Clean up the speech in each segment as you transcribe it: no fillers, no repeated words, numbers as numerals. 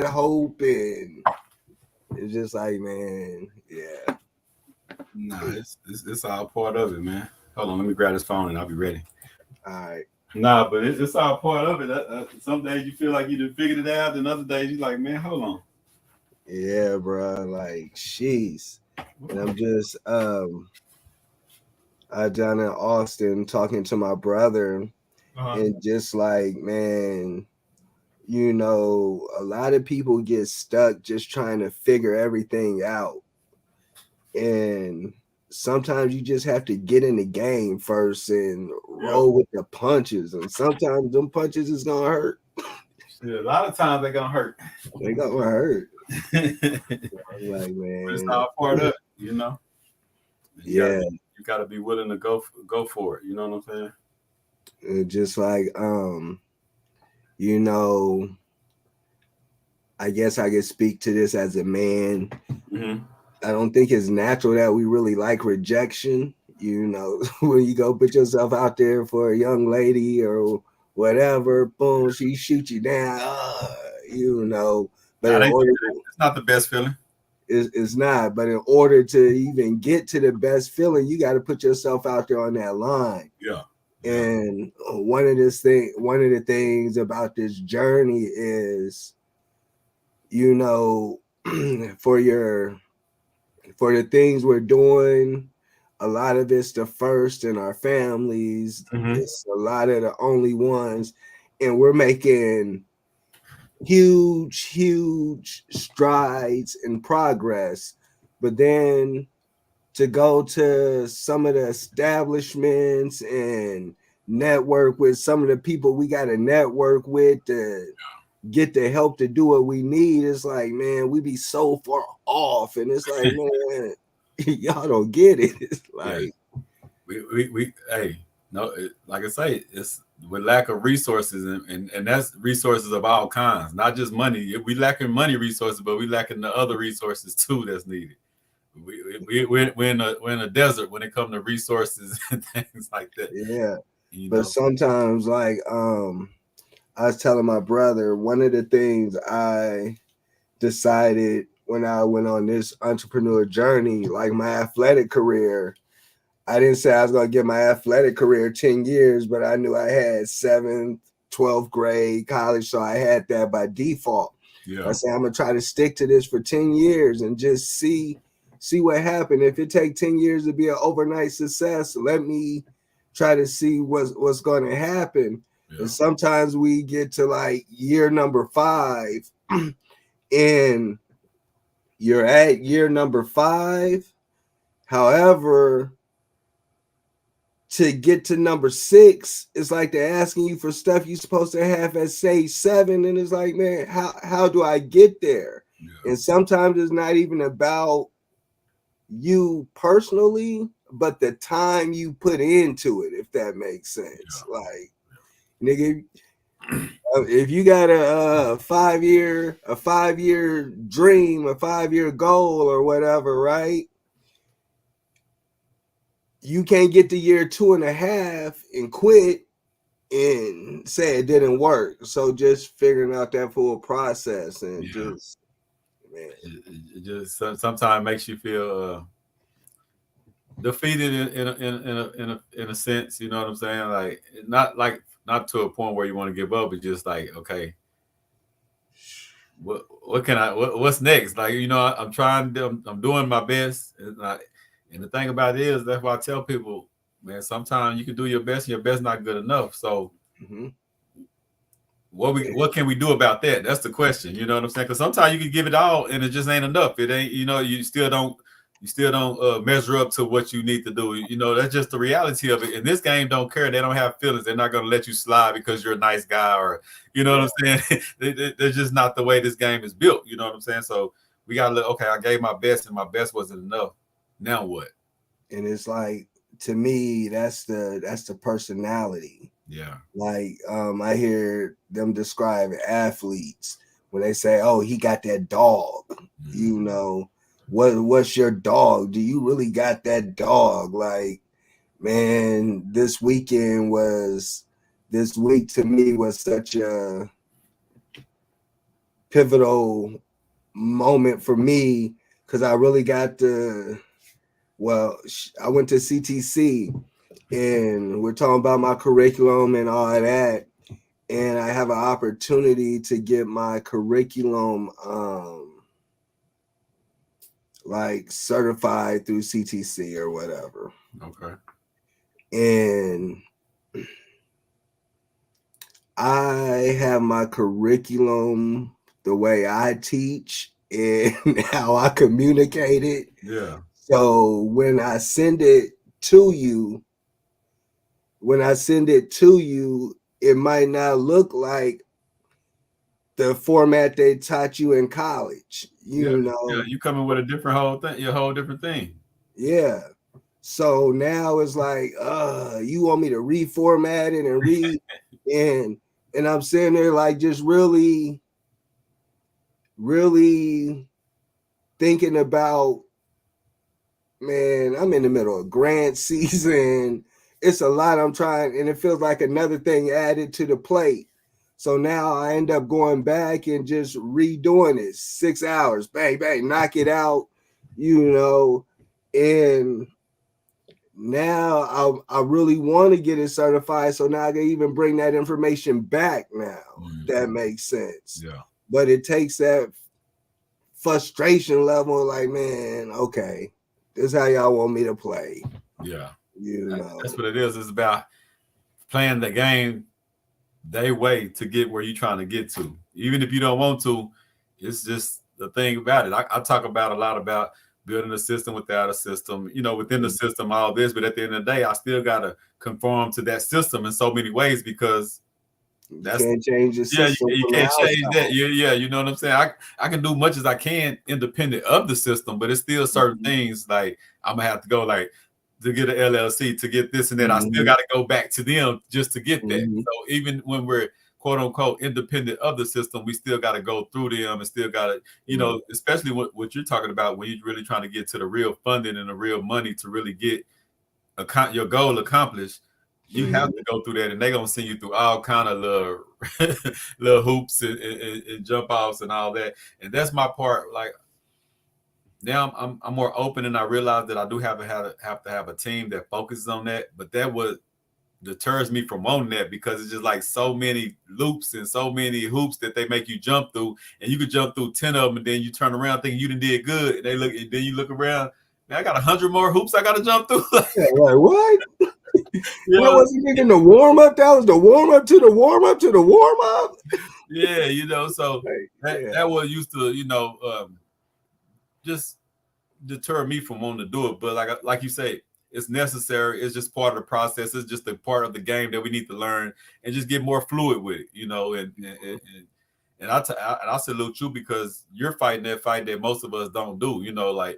hope, and it's just like, man, yeah. Nah, it's all part of it, man. Hold on, let me grab this phone and I'll be ready. All right. Nah, but it's all part of it. Some days you feel like you done figured it out, and other days you like, man, hold on. Yeah, bro. Like, sheesh. And I'm just down in Austin talking to my brother, Uh-huh. and just like, man, a lot of people get stuck just trying to figure everything out. And sometimes you just have to get in the game first and Yeah. roll with the punches. And sometimes them punches is gonna hurt. Yeah, a lot of times they gonna hurt. They gonna hurt. But I'm like, it's man, all part of it, you know. yeah. You gotta be willing to go for it. You know what I'm saying? Just like you know, I guess I could speak to this as a man. Mm-hmm. I don't think it's natural that we really like rejection. When you go put yourself out there for a young lady or whatever, boom, she shoots you down. But That in ain't order, it's not the best feeling. it's not. But in order to even get to the best feeling, you got to put yourself out there on that line. Yeah. Yeah. And one of the things about this journey is, you know, for the things we're doing, a lot of it's the first in our families. Mm-hmm. It's a lot of the only ones, and we're making huge strides in progress. But then to go to some of the establishments and network with some of the people we got to network with to get the help to do what we need, it's like, man, we be so far off. And it's like, man, y'all don't get it. It's Yeah. like, We hey, no, like I say, it's with lack of resources, and that's resources of all kinds, not just money. We lacking money resources, but we lacking the other resources too that's needed. We're in a desert when it comes to resources and things like that. yeah. You But know. sometimes, like, I was telling my brother, one of the things I decided when I went on this entrepreneur journey, like my athletic career, I didn't say I was going to get my athletic career 10 years, but I knew I had 7th, 12th grade, college. So I had that by default. Yeah. I said, I'm going to try to stick to this for 10 years and just see what happened. If it take 10 years to be an overnight success, let me try to see what's going to happen. Yeah. And sometimes we get to like year number 5 and you're at year number 5. However, to get to number 6, it's like they're asking you for stuff you're supposed to have at say 7, and it's like, man, how do I get there? Yeah. And sometimes it's not even about you personally, but the time you put into it, if that makes sense. Yeah. Like, nigga, if you got a 5-year dream, a 5-year goal or whatever, right? You can't get to year 2.5 and quit and say it didn't work. So just figuring out that full process and Yeah. just, man. It just sometimes makes you feel defeated in a sense. You know what I'm saying? Like not to a point where you want to give up, but just like, okay, what can what's next? Like, I'm trying to I'm doing my best, and the thing about it is that's why I tell people, man, sometimes you can do your best and your best not good enough. So Mm-hmm. what can we do about that? That's the question. You know what I'm saying? Because sometimes you can give it all and it just ain't enough. It ain't, you still don't measure up to what you need to do. That's just the reality of it. In this game, don't care. They don't have feelings. They're not going to let you slide because you're a nice guy, or what I'm saying. They're just not the way this game is built. You know what I'm saying? So we got to look. Okay, I gave my best, and my best wasn't enough. Now what? And it's like, to me, that's the personality. Yeah. Like, I hear them describe athletes when they say, "Oh, he got that dog." Mm-hmm. What's your dog? Do you really got that dog? Like, man, this week to me was such a pivotal moment for me because I really got I went to CTC and we're talking about my curriculum and all of that. And I have an opportunity to get my curriculum like certified through CTC or whatever. Okay. And I have my curriculum, the way I teach and how I communicate it. Yeah. So when I send it to you, it might not look like the format they taught you in college, you know. Yeah, you coming with a different whole thing, your whole different thing. Yeah. So now it's like, you want me to reformat it and read and I'm sitting there like just really, really thinking about, man, I'm in the middle of grant season. It's a lot I'm trying, and it feels like another thing added to the plate. So now I end up going back and just redoing it 6 hours, bang, bang, knock it out, you know. And now I really want to get it certified. So now I can even bring that information back now. That makes sense. Yeah. But it takes that frustration level, like, man, okay, this is how y'all want me to play. Yeah. You know. That's what it is. It's about playing the game their way to get where you're trying to get to. Even if you don't want to, it's just the thing about it. I talk about a lot about building a system without a system, you know, within the system, all this, but at the end of the day, I still got to conform to that system in so many ways because that's, you can't change the system. You can't change that. Yeah, you know what I'm saying? I can do much as I can independent of the system, but it's still certain things like I'm gonna have to go like to get an LLC, to get this and that. I still got to go back to them just to get that. So even when we're quote unquote independent of the system, we still got to go through them and still got to, you know, especially what you're talking about when you're really trying to get to the real funding and the real money to really get your goal accomplished. You have to go through that, and they're gonna send you through all kind of little hoops and jump offs and all that. And that's my part. Like now, I'm more open, and I realize that I do have to have a team that focuses on that. But that what deters me from wanting that because it's just like so many loops and so many hoops that they make you jump through, and you could jump through 10 of them, and then you turn around thinking you did good, and then you look around. Man, I got 100 more hoops I got to jump through. Like what? That wasn't even the warm up. That was the warm up to the warm up to the warm up. Yeah, you know, so that was used to, you know, just deter me from wanting to do it. But like you say, it's necessary. It's just part of the process. It's just a part of the game that we need to learn and just get more fluid with it, you know. And I salute you because you're fighting that fight that most of us don't do. You know, like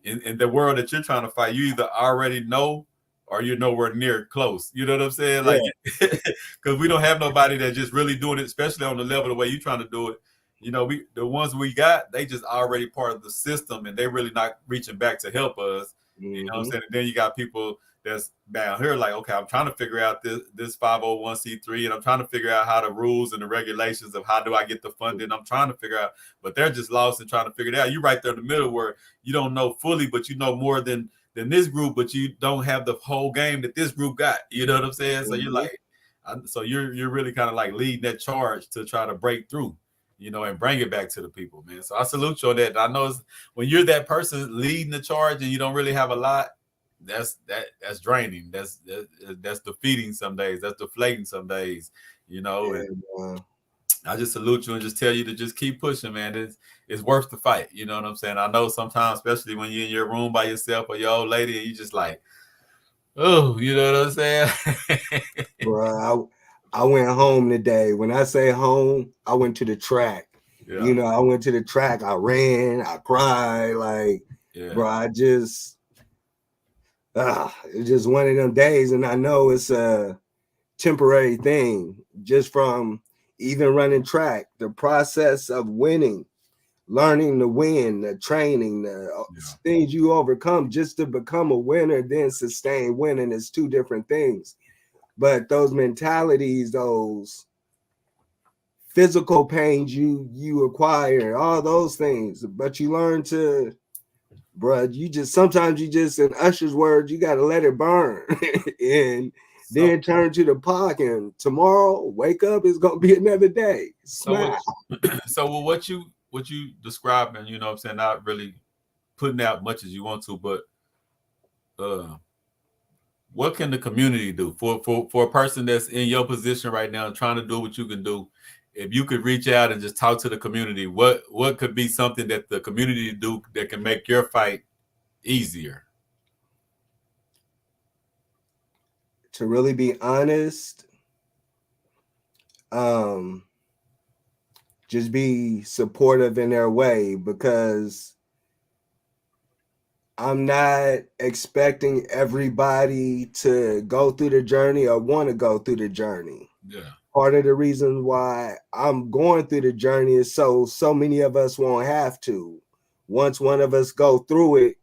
in the world that you're trying to fight, you either already know or you're nowhere near close. You know what I'm saying? Like, because we don't have nobody that's just really doing it, especially on the level the way you're trying to do it. You know, the ones we got, they just already part of the system, and they really not reaching back to help us. You know what I'm saying? And then you got people that's down here like, okay, I'm trying to figure out this 501c3, and I'm trying to figure out how the rules and the regulations of how do I get the funding. I'm trying to figure out, but they're just lost and trying to figure it out. You're right there in the middle where you don't know fully, but you know more than this group, but you don't have the whole game that this group got. You know what I'm saying? So you're like, so you're really kind of like leading that charge to try to break through, you know, and bring it back to the people, man. So I salute you on that. I know when you're that person leading the charge and you don't really have a lot, that's draining. That's defeating some days. That's deflating some days, you know. And I just salute you and just tell you to just keep pushing, man. It's worth the fight. You know what I'm saying? I know sometimes, especially when you're in your room by yourself or your old lady, and you just like, oh, you know what I'm saying? Bro, I went home today. When I say home, I went to the track. Yeah. You know, I went to the track. I ran. I cried. Like, bro, I just, it's just one of them days. And I know it's a temporary thing just from even running track, the process of winning, learning to win, the training, the things you overcome just to become a winner, then sustain winning is two different things. But those mentalities, those physical pains you acquire, all those things. But you learn to, bruh, sometimes you just, in Usher's words, you gotta let it burn. And So, then turn to the park, and tomorrow wake up, it's gonna be another day. so, Smile. so what you describing, you know what I'm saying, not really putting out much as you want to, but what can the community do for a person that's in your position right now trying to do what you can do? If you could reach out and just talk to the community, what could be something that the community do that can make your fight easier? To really be honest, just be supportive in their way, because I'm not expecting everybody to go through the journey or want to go through the journey. Yeah. Part of the reason why I'm going through the journey is so many of us won't have to. Once one of us go through it,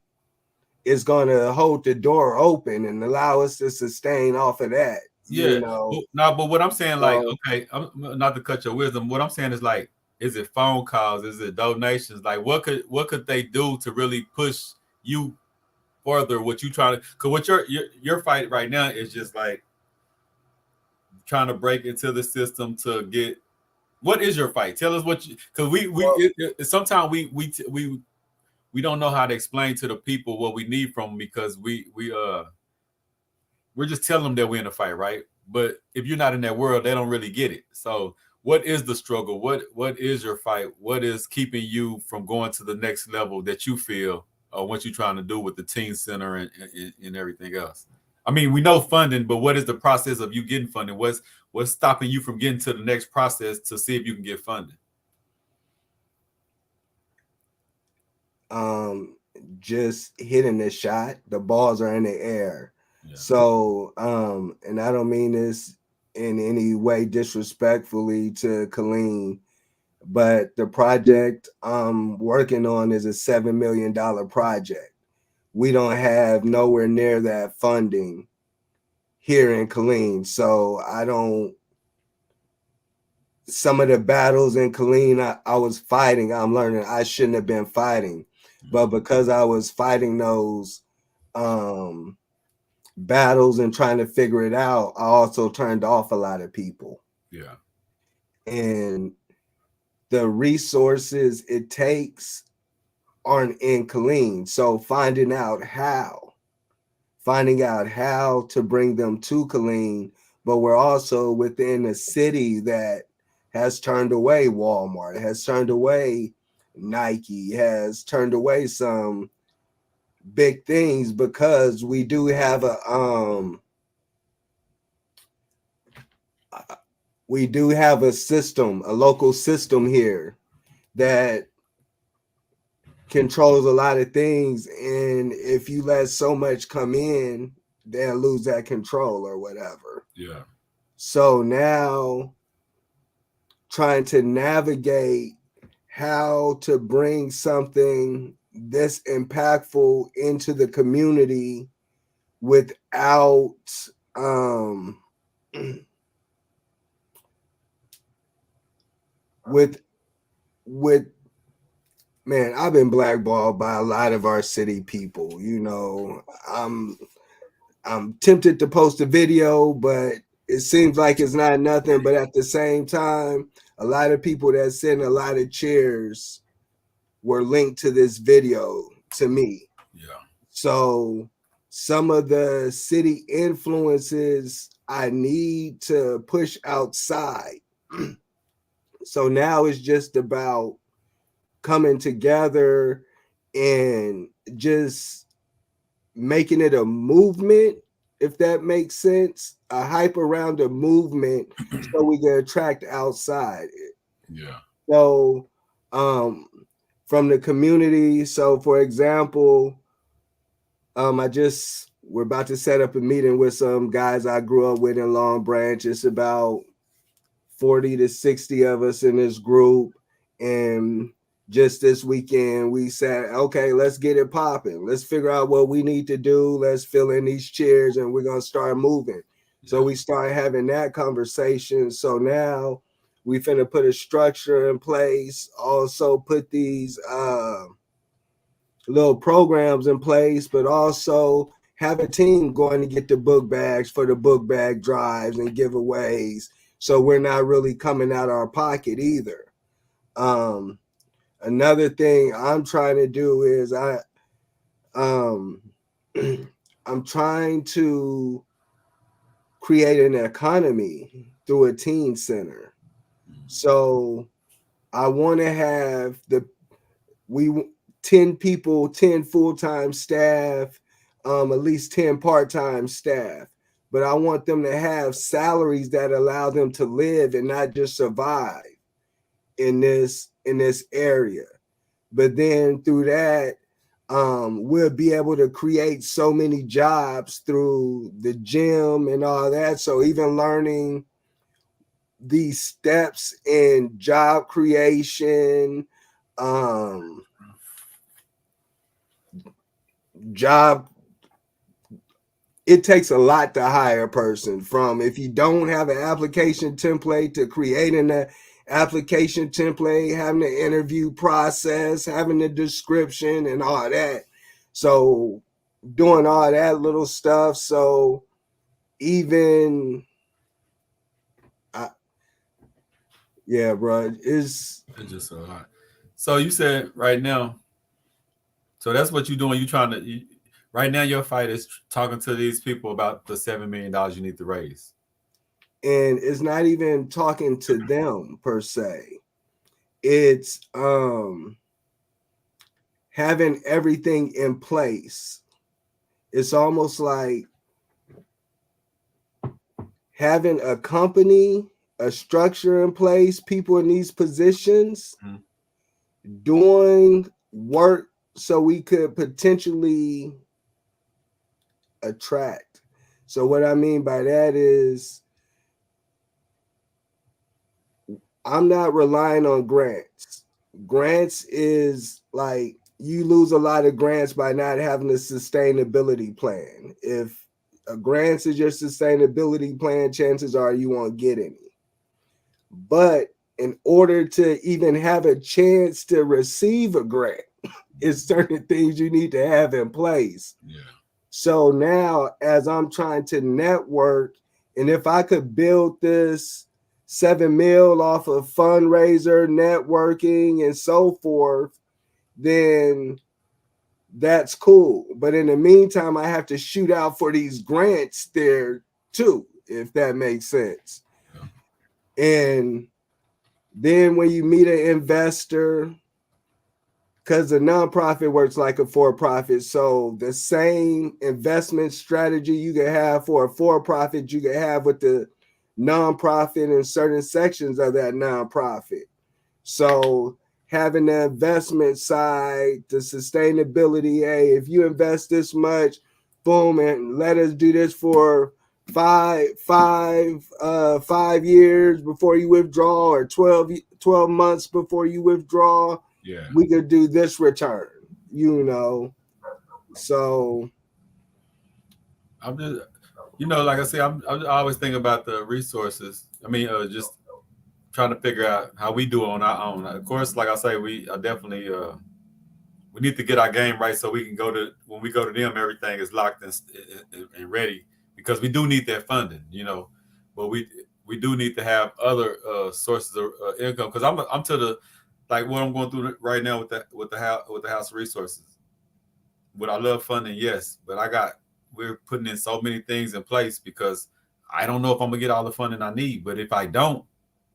it's going to hold the door open and allow us to sustain off of that. Yeah. You know? But what I'm saying, like, So, okay, I'm not to cut your wisdom. What I'm saying is, like, is it phone calls? Is it donations? Like, what could they do to really push you further? What you trying to? Because what your fight right now is just like trying to break into the system to get. What is your fight? Tell us what you, because sometimes we don't know how to explain to the people what we need from them, because we're just telling them that we're in a fight, right? But if you're not in that world, they don't really get it. So what is the struggle? What is your fight? What is keeping you from going to the next level that you feel, what you're trying to do with the teen center and everything else? I mean, we know funding, but what is the process of you getting funding? What's stopping you from getting to the next process to see if you can get funding? Just hitting the shot. The balls are in the air. Yeah. So, and I don't mean this in any way disrespectfully to Colleen, but the project I'm working on is a $7 million project. We don't have nowhere near that funding here in Colleen. So some of the battles in Colleen I was fighting, I'm learning I shouldn't have been fighting. But because I was fighting those battles and trying to figure it out, I also turned off a lot of people. Yeah. And the resources it takes aren't in Colleen. So finding out how to bring them to Colleen, but we're also within a city that has turned away Walmart, has turned away Nike, has turned away some big things, because we do have a system, a local system here that controls a lot of things, and if you let so much come in, they'll lose that control or whatever. Yeah. So now trying to navigate how to bring something this impactful into the community without with man, I've been blackballed by a lot of our city people. You know, I'm tempted to post a video, but it seems like it's not nothing. But at the same time, a lot of people that send a lot of cheers were linked to this video to me. Yeah. So some of the city influences I need to push outside. So now it's just about coming together and just making it a movement, if that makes sense, a hype around a movement so we can attract outside. Yeah. So from the community, so for example, we're about to set up a meeting with some guys I grew up with in Long Branch. It's about 40 to 60 of us in this group, and just this weekend we said, okay, let's get it popping. Let's figure out what we need to do. Let's fill in these chairs and we're going to start moving. Yeah. So we started having that conversation. So now We finna put a structure in place. Also put these little programs in place, but also have a team going to get the book bags for the book bag drives and giveaways. So we're not really coming out of our pocket either. Another thing I'm trying to do is I'm trying to create an economy through a teen center. So I want to have 10 people, 10 full-time staff, at least 10 part-time staff. But I want them to have salaries that allow them to live and not just survive in this area. But then through that, we'll be able to create so many jobs through the gym and all that. So even learning these steps in job creation, it takes a lot to hire a person, from if you don't have an application template to creating an application template, having the interview process, having the description and all that. So doing all that little stuff. So even yeah, bro, it's just a lot. So you said right now, so that's what you're doing. You trying to right now your fight is talking to these people about the $7 million you need to raise. And it's not even talking to them per se. It's having everything in place. It's almost like having a company, a structure in place, people in these positions doing work so we could potentially attract. So what I mean by that is I'm not relying on grants. Grants is like you lose a lot of grants by not having a sustainability plan. If a grants is your sustainability plan, chances are you won't get any. But in order to even have a chance to receive a grant, it's certain things you need to have in place. Yeah. So now as I'm trying to network, and if I could build this 7 mil off of fundraiser, networking, and so forth, then that's cool. But in the meantime, I have to shoot out for these grants there too, if that makes sense. Yeah. And then when you meet an investor, because a nonprofit works like a for-profit, so the same investment strategy you can have for a for-profit, you can have with the nonprofit in certain sections of that nonprofit. So having the investment side, the sustainability, hey, if you invest this much, boom, and let us do this for 5 years before you withdraw, or 12 months before you withdraw. Yeah, we could do this return, you know. So I'm just, you know, like I say, I always think about the resources. I mean, just trying to figure out how we do it on our own. Of course, like I say, we are definitely we need to get our game right so we can go to, when we go to them, everything is locked and ready, because we do need that funding, you know. But we do need to have other sources of income, because I'm to the, like what I'm going through right now with the House of Resources. Would I love funding? Yes, but we're putting in so many things in place, because I don't know if I'm gonna get all the funding I need. But if I don't,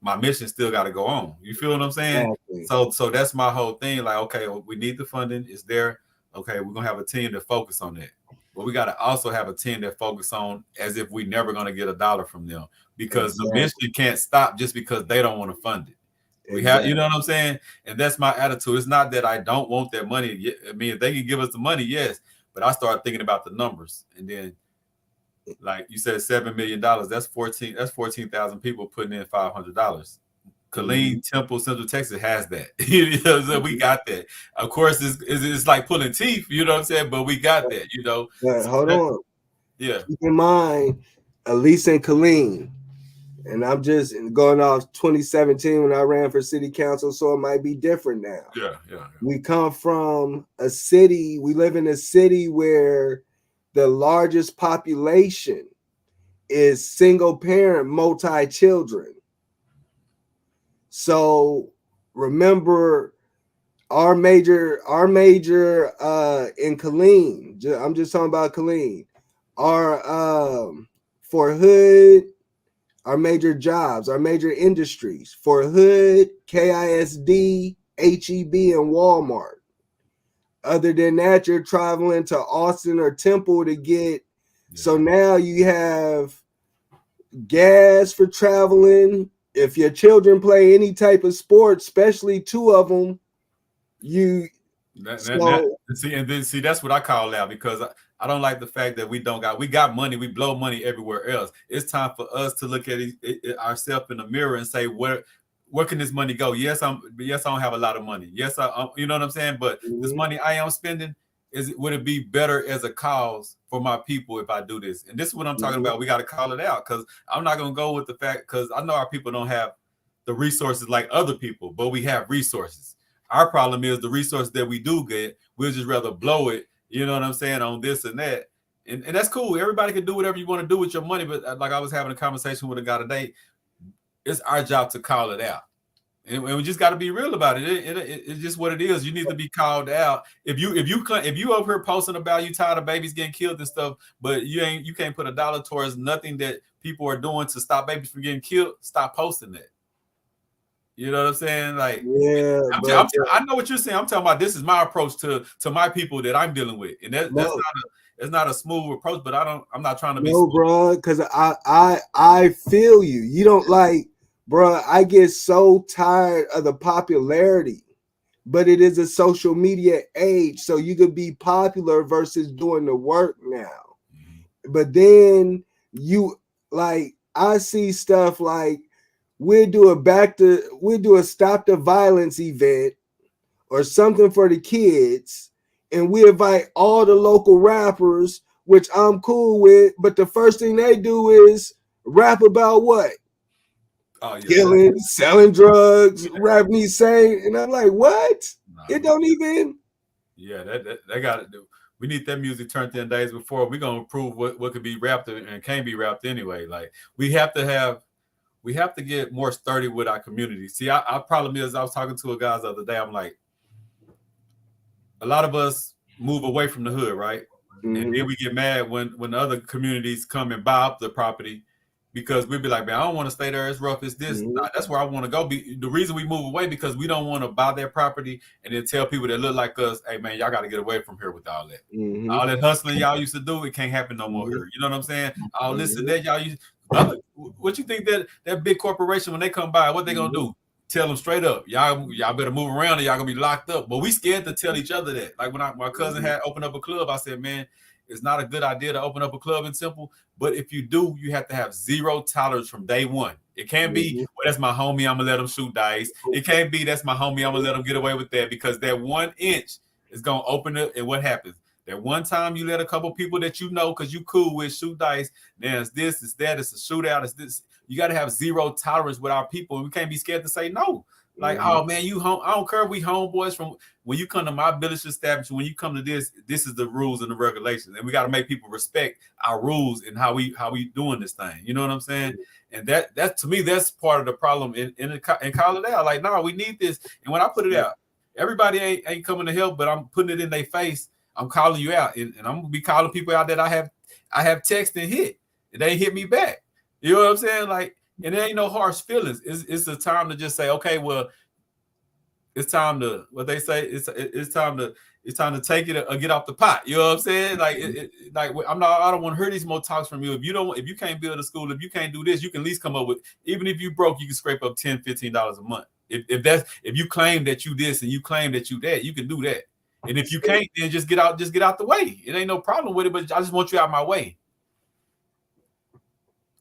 my mission still got to go on. You feel what I'm saying? Exactly. So that's my whole thing. Like, okay, well, we need the funding. It's there. Okay, we're gonna have a team to focus on that. But we got to also have a team that focus on as if we never gonna get $1 from them, because exactly. The mission can't stop just because they don't want to fund it. We have, you know what I'm saying? And that's my attitude. It's not that I don't want that money. I mean, if they can give us the money, yes. But I start thinking about the numbers, and then, like you said, $7 million. That's 14,000 people putting in $500. Killeen, Temple, Central Texas has that. You know, so we got that. Of course, it's like pulling teeth. You know what I'm saying? But we got that. You know. But hold on. Yeah. Keep in mind, at least in Killeen, And I'm just going off 2017 when I ran for city council, so it might be different now. Yeah. We come from a city, we live in a city where the largest population is single parent, multi-children. So remember our major in Killeen, I'm just talking about Killeen, our for Hood, our major jobs, our major industries for Hood, KISD, HEB, and Walmart. Other than that, you're traveling to Austin or Temple to get. Yeah. So now you have gas for traveling. If your children play any type of sport, especially two of them, see, that's what I call out, because I don't like the fact that we got money, we blow money everywhere else. It's time for us to look at ourselves in the mirror and say, where can this money go? Yes, I don't have a lot of money. Yes, you know what I'm saying? But this money I am spending, would it be better as a cause for my people if I do this? And this is what I'm talking about. We got to call it out, because I'm not going to go with the fact, because I know our people don't have the resources like other people, but we have resources. Our problem is the resources that we do get, we'll just rather blow it, you know what I'm saying, on this and that. And that's cool. Everybody can do whatever you want to do with your money. But like I was having a conversation with a guy today, it's our job to call it out. And we just got to be real about it. It's just what it is. You need to be called out. If you over here posting about you tired of babies getting killed and stuff, but you can't put $1 towards nothing that people are doing to stop babies from getting killed, stop posting that. You know what I'm saying? Like, yeah, I know what you're saying. I'm talking about, this is my approach to my people that I'm dealing with, and that's not a smooth approach. But I'm not trying to be smooth, bro, because I feel you. You don't like, bro. I get so tired of the popularity, but it is a social media age, so you could be popular versus doing the work now. Mm-hmm. But then I see stuff like, we'll do a stop the violence event or something for the kids, and we invite all the local rappers, which I'm cool with, but the first thing they do is rap about what? Killing, selling drugs, rap me saying, and I'm like, what? It don't even. Yeah, they got to do. We need that music turned 10 days before we're gonna prove what could be rapped and can't be rapped anyway. Like, we have to get more sturdy with our community. See, our problem is, I was talking to a guy the other day. I'm like, a lot of us move away from the hood, right? Mm-hmm. And then we get mad when other communities come and buy up the property, because we'd be like, man, I don't want to stay there as rough as this. Mm-hmm. Nah, that's where I want to go. The reason we move away, because we don't want to buy their property and then tell people that look like us, hey, man, y'all got to get away from here with all that. Mm-hmm. All that hustling y'all used to do, it can't happen no more here. You know what I'm saying? All this and that y'all used. What you think that big corporation, when they come by, what they gonna do? Tell them straight up, y'all better move around, or y'all gonna be locked up. But we scared to tell each other that. Like, when my cousin had opened up a club, I said, man, it's not a good idea to open up a club in Temple. But if you do, you have to have zero tolerance from day one. It can't be, well, that's my homie, I'm gonna let him shoot dice. It can't be, that's my homie, I'm gonna let him get away with that, because that 1 inch is gonna open it. And what happens? That one time you let a couple people that you know, because you cool with, shoot dice, then it's this, it's that, it's a shootout, it's this. You got to have zero tolerance with our people, and we can't be scared to say no. Like, oh man, I don't care if we homeboys from, when you come to my village establishment, when you come to this is the rules and the regulations, and we got to make people respect our rules and how we doing this thing. You know what I'm saying? And that to me, that's part of the problem in call it out. Like, no, we need this. And when I put it out, everybody ain't coming to help, but I'm putting it in their face. I'm calling you out, and I'm gonna be calling people out that I have text and hit. They hit me back. You know what I'm saying? Like, and there ain't no harsh feelings. It's a time to just say, okay, well, it's time to, what they say, it's time to take it or get off the pot. You know what I'm saying? Like, I don't want to hear these more talks from you. If you can't build a school, if you can't do this, you can at least come up with, even if you broke, you can scrape up $10, $15 a month. If you claim that you this and you claim that you that, you can do that. And if you can't, then just get out the way. It ain't no problem with it, but I just want you out my way.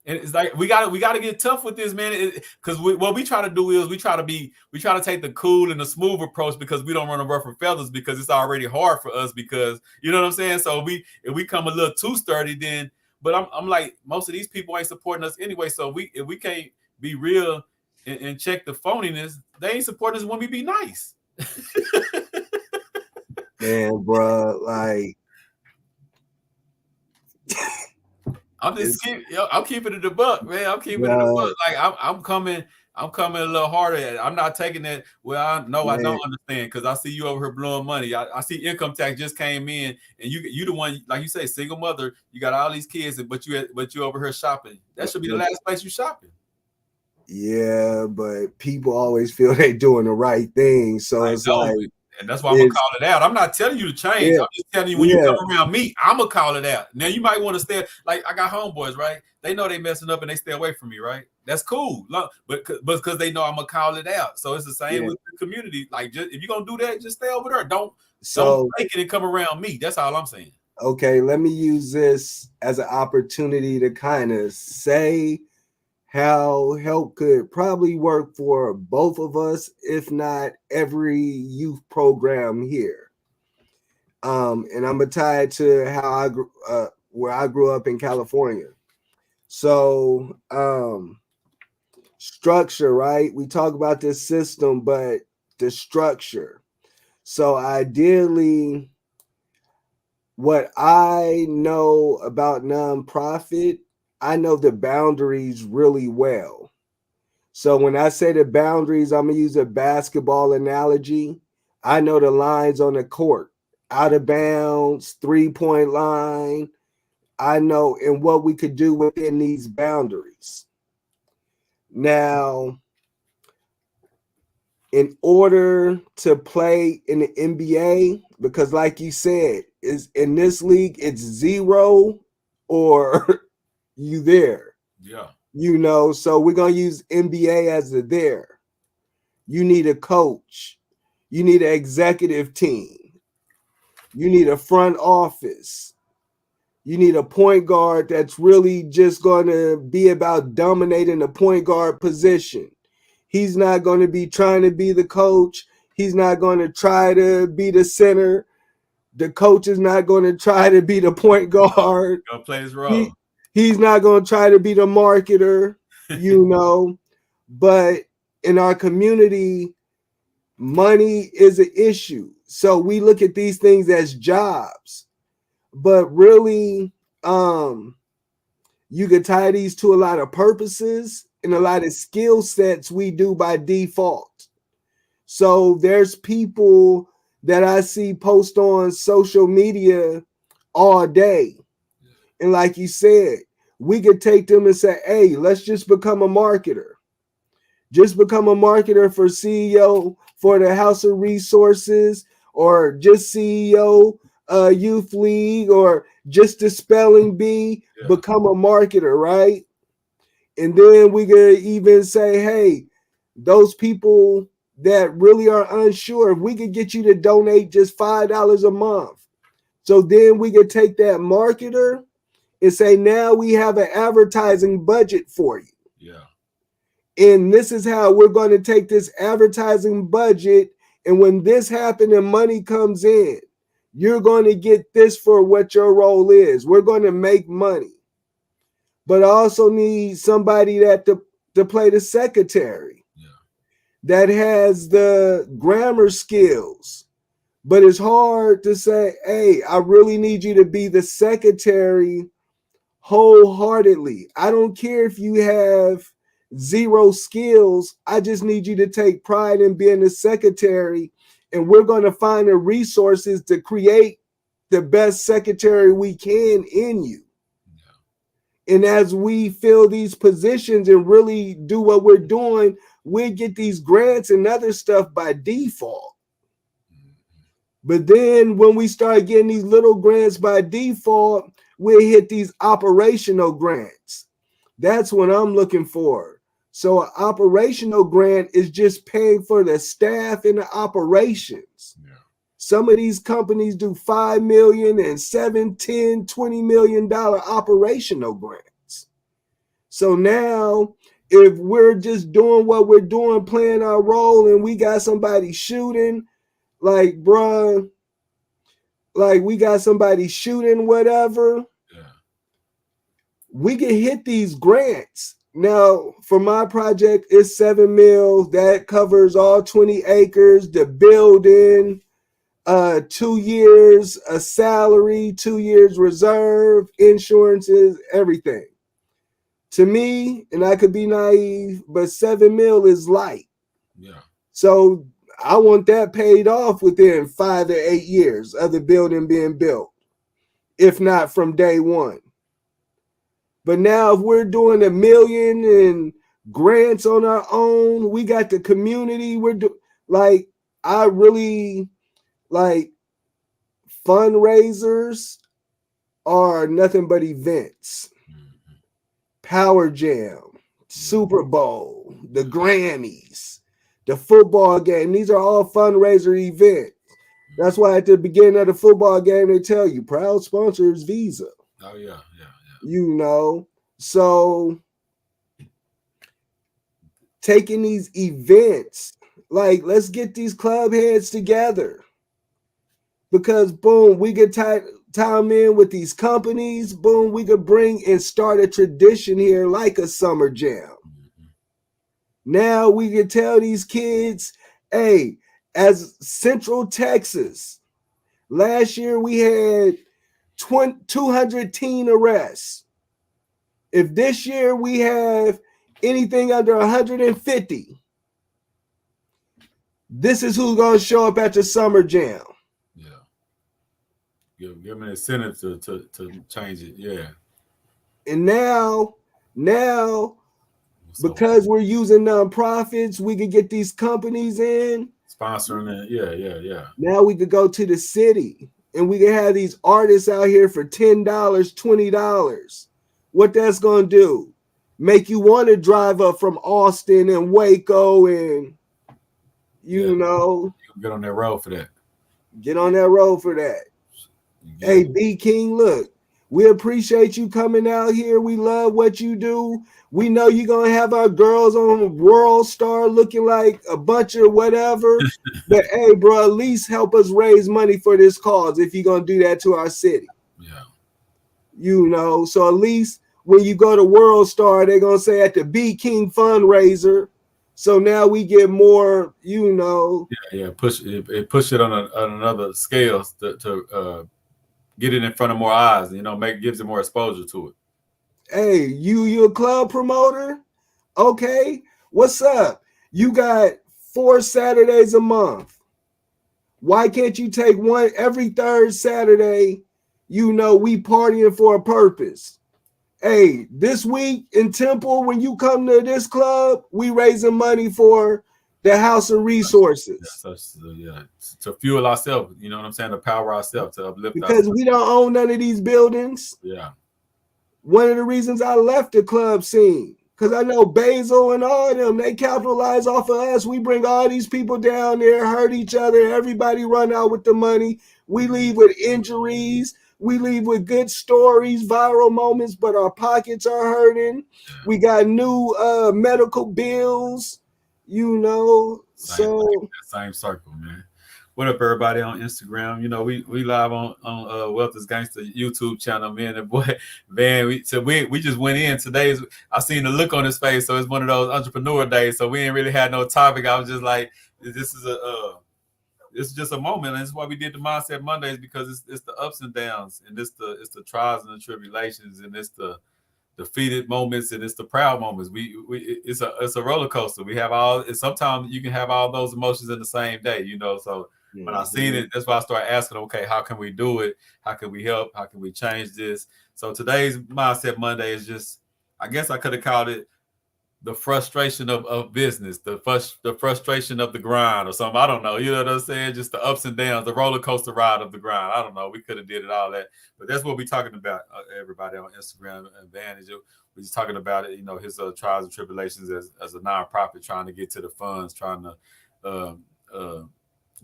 And it's like, we got to get tough with this, man. Because what we try to do is we try to take the cool and the smooth approach, because we don't run a ruffle feathers, because it's already hard for us, because, you know what I'm saying? So if we come a little too sturdy, then, But I'm like, most of these people ain't supporting us anyway. So if we can't be real and check the phoniness, they ain't supporting us when we be nice. Man, bro, like I'm keeping it a buck, man. I'm keeping it a buck. Like I'm coming a little harder. I'm not taking that. Well, I don't understand because I see you over here blowing money. I see income tax just came in, and you the one, like you say, single mother. You got all these kids, but you over here shopping. That should be the last place you shopping. Yeah, but people always feel they doing the right thing, so it's like. And that's why I'm gonna call it out. I'm not telling you to change. Yeah, I'm just telling you when you come around me, I'm gonna call it out. Now you might want to stay. Like I got homeboys, right? They know they messing up and they stay away from me, right? That's cool, but because they know I'm gonna call it out. So it's the same with the community. Like, just, if you're gonna do that, just stay over there. Don't take it and come around me. That's all I'm saying. Okay, let me use this as an opportunity to kind of say how help could probably work for both of us, if not every youth program here. And I'm gonna tie it to how where I grew up in California. So structure, right? We talk about this system, but the structure. So ideally, what I know about nonprofit, I know the boundaries really well. So when I say the boundaries, I'm going to use a basketball analogy. I know the lines on the court, out of bounds, 3-point line. I know and what we could do within these boundaries. Now, in order to play in the NBA, because like you said, is in this league, it's 0 or you there. Yeah. You know, so we're going to use NBA as the there. You need a coach. You need an executive team. You need a front office. You need a point guard that's really just going to be about dominating the point guard position. He's not going to be trying to be the coach. He's not going to try to be the center. The coach is not going to try to be the point guard. Go play his role. He's not going to try to be the marketer, you know. But in our community, money is an issue. So we look at these things as jobs. But really, you could tie these to a lot of purposes and a lot of skill sets we do by default. So there's people that I see post on social media all day. And like you said, we could take them and say, hey, let's just become a marketer. Just become a marketer for CEO for the House of Resources, or just CEO Youth League, or just the spelling bee, become a marketer, right? And then we could even say, hey, those people that really are unsure, if we could get you to donate just $5 a month. So then we could take that marketer and say, now we have an advertising budget for you. Yeah. And this is how we're going to take this advertising budget. And when this happens and money comes in, you're going to get this for what your role is. We're going to make money. But I also need somebody that to play the secretary, that has the grammar skills. But it's hard to say, hey, I really need you to be the secretary wholeheartedly. I don't care if you have 0 skills. I just need you to take pride in being the secretary. And we're going to find the resources to create the best secretary we can in you. And as we fill these positions and really do what we're doing, we get these grants and other stuff by default. But then when we start getting these little grants by default, we'll hit these operational grants. That's what I'm looking for. So an operational grant is just paying for the staff and the operations. Yeah. Some of these companies do $5 million and $7, $10, $20 million operational grants. So now, if we're just doing what we're doing, playing our role, and we got somebody shooting, like, bruh, like we got somebody shooting whatever, we can hit these grants. Now, for my project, it's $7 million. That covers all 20 acres, the building, 2 years a salary, 2 years reserve, insurances, everything. To me, and I could be naive, but $7 million is light. Yeah. So I want that paid off within 5 to 8 years of the building being built, if not from day one. But now if we're doing $1 million in grants on our own, we got the community. Like, I really like fundraisers are nothing but events. Power Jam, Super Bowl, the Grammys, the football game. These are all fundraiser events. That's why at the beginning of the football game, they tell you proud sponsors Visa. Oh, yeah. You know, so taking these events, like, let's get these club heads together. Because, boom, we get time in with these companies. Boom, we could bring and start a tradition here like a summer jam. Now we can tell these kids, hey, as Central Texas, last year we had 200 teen arrests. If this year we have anything under 150, this is who's going to show up at the summer jam. Yeah. Give them an incentive to change it. Yeah. And now, because we're using nonprofits, we could get these companies in. Sponsoring it. Yeah. Now we could go to the city and we can have these artists out here for $10, $20. What that's going to do? Make you want to drive up from Austin and Waco and, you know. Get on that road for that. Get on that road for that. Yeah. Hey, B King, look, we appreciate you coming out here. We love what you do. We know you're going to have our girls on World Star looking like a bunch of whatever. But, hey, bro, at least help us raise money for this cause if you're going to do that to our city. Yeah. You know, so at least when you go to World Star, they're going to say at the B King fundraiser. So now we get more, you know. Yeah. Push it on another scale to get it in front of more eyes, you know, gives it more exposure to it. Hey, you a club promoter? Okay, what's up? You got 4 Saturdays a month. Why can't you take one every third Saturday? You know, we partying for a purpose. Hey, this week in Temple, when you come to this club, we raising money for the House of Resources. Yeah, to fuel ourselves, you know what I'm saying? To power ourselves, to uplift because ourselves. We don't own none of these buildings. Yeah. One of the reasons I left the club scene, because I know Basil and all of them, they capitalize off of us. We bring all these people down there, hurt each other. Everybody run out with the money. We leave with injuries. We leave with good stories, viral moments, but our pockets are hurting. We got new medical bills, you know. Same circle, man. What up, everybody on Instagram? You know, we live on Wealth is Gangster YouTube channel. Me and the boy Van, we just went in today. I seen the look on his face, so it's one of those entrepreneur days. So we ain't really had no topic. I was just like, this is just a moment, and that's why we did the Mindset Mondays, because it's the ups and downs, and it's the trials and the tribulations, and it's the defeated moments, and it's the proud moments. It's a roller coaster. We have all. Sometimes you can have all those emotions in the same day, you know. So when I seen it, that's why I started asking, okay, how can we do it? How can we help? How can we change this? So today's Mindset Monday is just, I guess I could have called it the frustration of business, the frustration of the grind or something. I don't know. You know what I'm saying? Just the ups and downs, the roller coaster ride of the grind. I don't know. We could have did it all that, but that's what we're talking about. Everybody on Instagram Advantage. We're just talking about it. You know, his trials and tribulations as a nonprofit, trying to get to the funds, trying to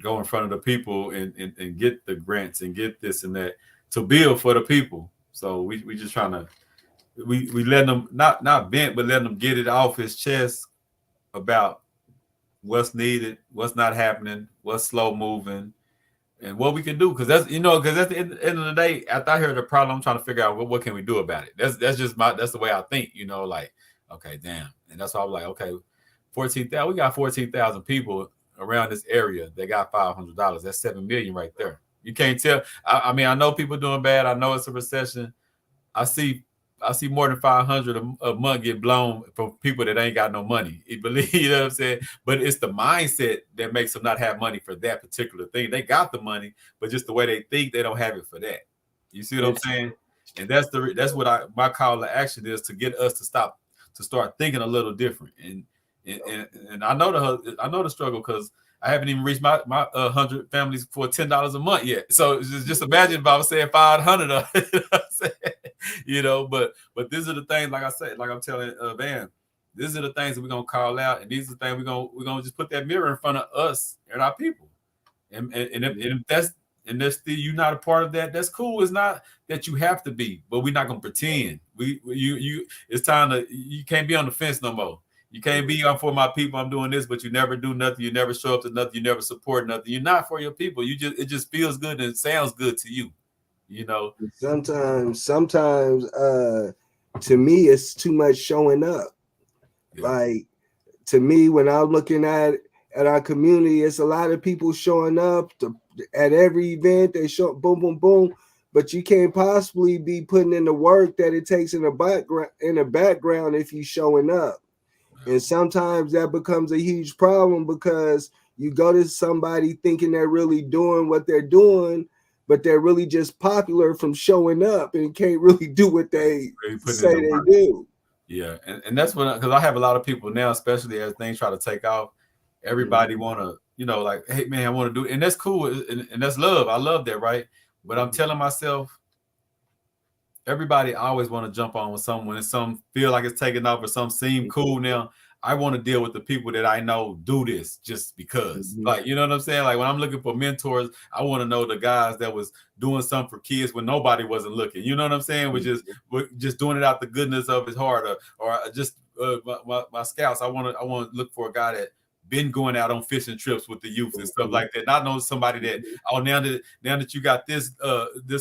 go in front of the people and get the grants and get this and that to build for the people. So we just trying to. We letting them not vent, but letting them get it off his chest about what's needed, what's not happening, what's slow moving, and what we can do, because that's because at the end of the day, after I hear the problem, I'm trying to figure out what can we do about it. That's just that's the way I think. Like, okay, damn, and that's why I'm like, okay, 14,000. We got 14,000 people around this area. They got $500. That's 7 million right there. You can't tell. I mean, I know people doing bad. I know it's a recession. I see more than 500 a month get blown from people that ain't got no money. You believe, you know what I'm saying? But it's the mindset that makes them not have money for that particular thing. They got the money, but just the way they think, they don't have it for that. You see what I'm saying? And that's what my call to action is, to get us to start thinking a little different. And I know the struggle, because I haven't even reached my 100 families for $10 a month yet. So just imagine if I was saying 500, But these are the things, like I said, like I'm telling Van, these are the things that we're gonna call out, and these are the things we're gonna just put that mirror in front of us and our people. And if that's still you're not a part of that, that's cool. It's not that you have to be, but we're not gonna pretend. It's time you can't be on the fence no more. You can't be, I'm for my people, I'm doing this, but you never do nothing. You never show up to nothing. You never support nothing. You're not for your people. It just feels good and it sounds good to you. Sometimes, to me, it's too much showing up. Yeah. Like, to me, when I'm looking at our community, it's a lot of people showing up at every event. They show boom, boom, boom, but you can't possibly be putting in the work that it takes in the background if you're showing up. And sometimes that becomes a huge problem, because you go to somebody thinking they're really doing what they're doing, but they're really just popular from showing up and can't really do what they say they do. Yeah, and that's because I have a lot of people now, especially as things try to take off. Everybody want to, like, hey man, I want to do, and that's cool, and that's love. I love that, right? But I'm telling myself, everybody always want to jump on with someone, and some feel like it's taking off, or some seem cool now. I want to deal with the people that I know do this just because. Like, you know what I'm saying? Like, when I'm looking for mentors, I want to know the guys that was doing something for kids when nobody wasn't looking. You know what I'm saying? Which is just doing it out the goodness of his heart, or just my scouts. I want to look for a guy that been going out on fishing trips with the youth and stuff like that. Not know somebody that, now that you got this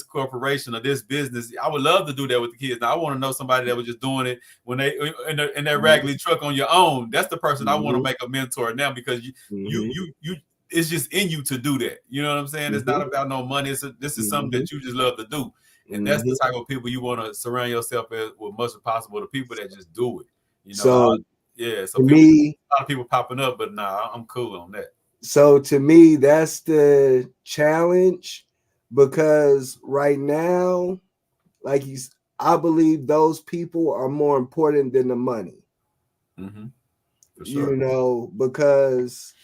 corporation or this business, I would love to do that with the kids. Now I want to know somebody that was just doing it when they in their raggedy truck on your own. That's the person I want to make a mentor now, because you it's just in you to do that. You know what I'm saying? It's not about no money. This is something that you just love to do. And that's the type of people you want to surround yourself with much as possible, the people that just do it. So a lot of people popping up, but nah, I'm cool on that. So to me, that's the challenge, because right now, like I believe those people are more important than the money. For sure. Because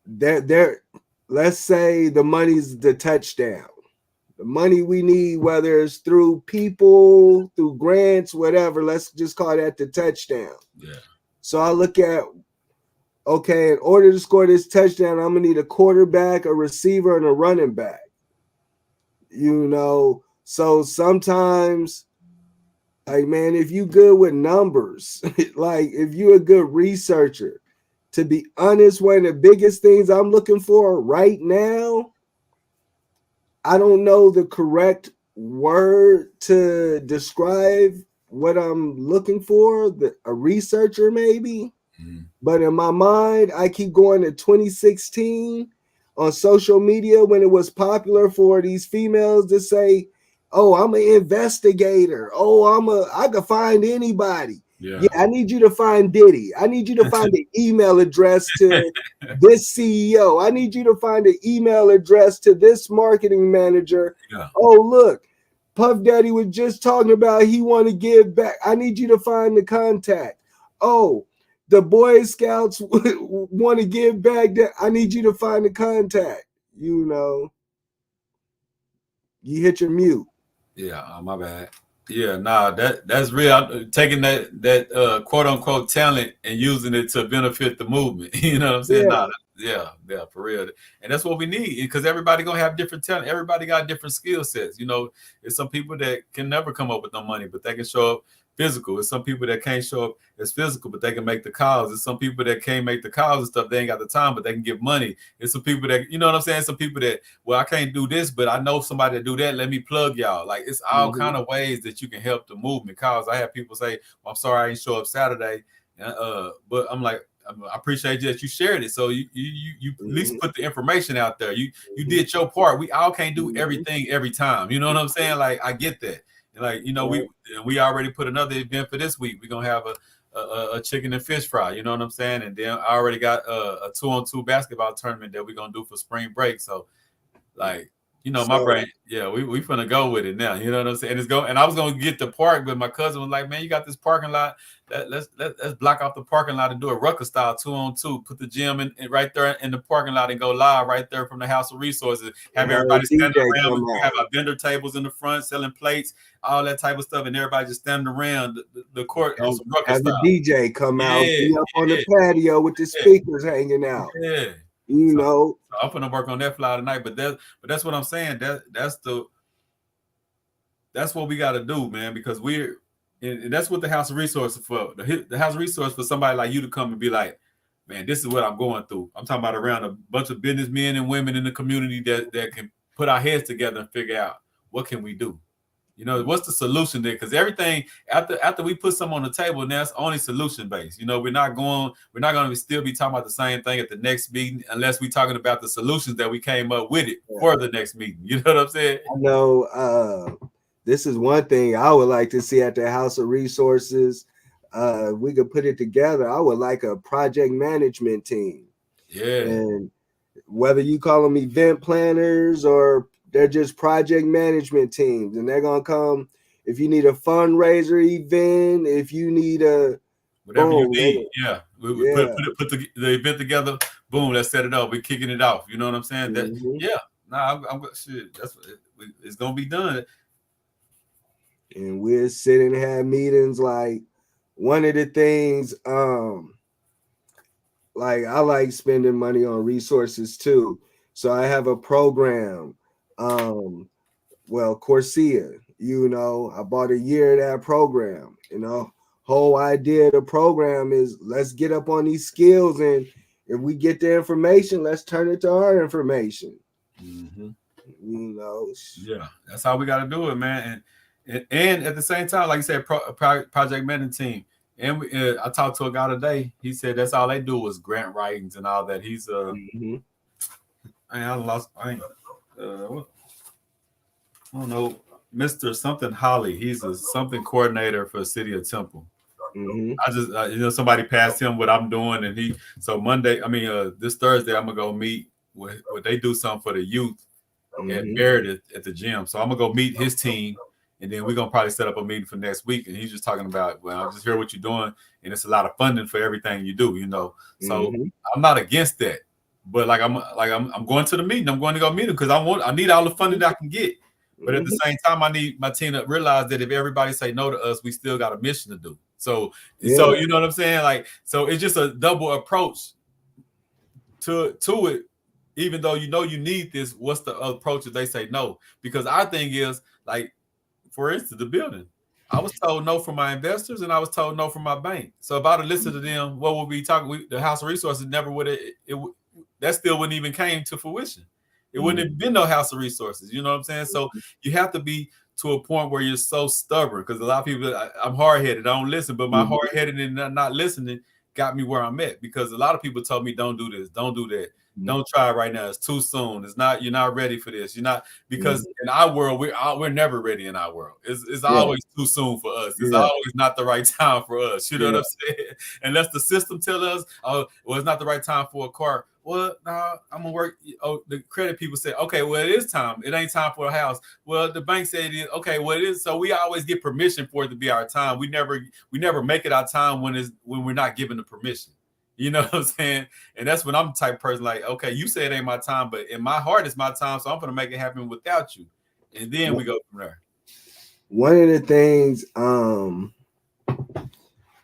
they're let's say the money's the touchdown. The money we need, whether it's through people, through grants, whatever, let's just call that the touchdown. Yeah. So I look at, okay, in order to score this touchdown, I'm going to need a quarterback, a receiver, and a running back. So sometimes, like, man, if you good with numbers, like if you're a good researcher, to be honest, one of the biggest things I'm looking for right now, I don't know the correct word to describe what I'm looking for, a researcher maybe. But in my mind, I keep going to 2016 on social media, when it was popular for these females to say, oh, I'm an investigator. Oh, I can find anybody. Yeah, I need you to find Diddy. I need you to find the email address to this CEO. I need you to find the email address to this marketing manager. Yeah. Oh, look, Puff Daddy was just talking about he want to give back. I need you to find the contact. Oh, the Boy Scouts want to give back. I need you to find the contact. You hit your mute. Yeah, my bad. Yeah, nah, that's real. Taking that quote unquote talent and using it to benefit the movement. You know what I'm saying? Yeah. Yeah, for real. And that's what we need, because everybody gonna have different talent. Everybody got different skill sets. There's some people that can never come up with no money, but they can show up physical. It's some people that can't show up as physical, but they can make the calls. It's some people that can't make the calls and stuff. They ain't got the time, but they can give money. It's some people that, you know what I'm saying? Some people that, well, I can't do this, but I know somebody that do that. Let me plug y'all. Like, it's all kind of ways that you can help the movement. Cause I have people say, well, I'm sorry I didn't show up Saturday. But I'm like, I appreciate that you shared it. So you at least put the information out there. You did your part. We all can't do everything every time. You know what I'm saying? Like, I get that. Like, you know, we already put another event for this week. We're gonna have a chicken and fish fry. You know what I'm saying? And then I already got a 2-on-2 basketball tournament that we're gonna do for spring break. So, like, you know, my brain, we finna go with it now. You know what I'm saying? And I was gonna get the park, but my cousin was like, "Man, you got this parking lot. Let's block off the parking lot and do a rucker style 2-on-2. Put the gym in right there in the parking lot and go live right there from the House of Resources. Have everybody standing around. We have our vendor tables in the front selling plates, all that type of stuff, and everybody just standing around the court on some rucker style. The DJ come out, be up on the patio with the speakers hanging out. Yeah. You know, so I'm gonna work on that fly tonight, but that's what I'm saying. That's what we got to do, man, because and that's what the House of Resources for. The House of Resources for somebody like you to come and be like, man, this is what I'm going through. I'm talking about around a bunch of businessmen and women in the community that can put our heads together and figure out what can we do. You know, what's the solution there? Because everything after we put something on the table, now it's only solution based. You know, we're not going to still be talking about the same thing at the next meeting unless we're talking about the solutions that we came up with it for the next meeting. You know what I'm saying? I know this is one thing I would like to see at the House of Resources. We could put it together. I would like a project management team. Yeah. And whether you call them event planners or they're just project management teams, and they're gonna come if you need a fundraiser event, if you need whatever you need. We put the event together. Boom, let's set it up. We're kicking it off. You know what I'm saying? I'm shit. That's what it's gonna be done. And we'll sit and have meetings. Like, one of the things, like, I like spending money on resources too. So I have a program. Coursera, you know, I bought a year of that program. You know, whole idea of the program is let's get up on these skills, and if we get the information, let's turn it to our information. You know, that's how we got to do it, man. And at the same time, like you said, project management team. And I talked to a guy today. He said that's all they do was grant writings and all that. He's I don't know, Mr. something Holly. He's a something coordinator for the city of Temple. I just somebody passed him what I'm doing, and this Thursday I'm gonna go meet what they do something for the youth at Meredith at the gym. So I'm gonna go meet his team, and then we're gonna probably set up a meeting for next week. And he's just talking about, well, I just hear what you're doing, and it's a lot of funding for everything you do, you know. So I'm not against that, but I'm going to the meeting. I'm going to go meet him because I need all the funding that I can get. But at the same time, I need my team to realize that if everybody say no to us, we still got a mission to do. So you know what I'm saying? Like, so it's just a double approach to it. Even though you know you need this, what's the approach if they say no? Because our thing is, like, for instance, the building. I was told no from my investors, and I was told no from my bank. So if I'd have listened to them, what would we talking? The House of Resources never would have. That still wouldn't even came to fruition. It wouldn't have been no House of Resources. You know what I'm saying? So you have to be to a point where you're so stubborn, because a lot of people, I'm hard-headed. I don't listen, but my hard-headed and not listening got me where I'm at, because a lot of people told me, don't do this, don't do that. Don't try it right now. It's too soon. You're not ready for this. You're not, because in our world, we're never ready in our world. It's always too soon for us. It's always not the right time for us. You know what I'm saying? Unless the system tell us, oh, well, it's not the right time for a car. Well, no, I'm gonna work. Oh, the credit people say, okay, well, it is time. It ain't time for a house. Well, the bank said it is. Okay, well, it is. So we always get permission for it to be our time. We never make it our time when we're not given the permission. You know what I'm saying? And that's when I'm the type of person like, okay, you say it ain't my time, but in my heart it's my time, so I'm gonna make it happen without you. And then we go from there. One of the things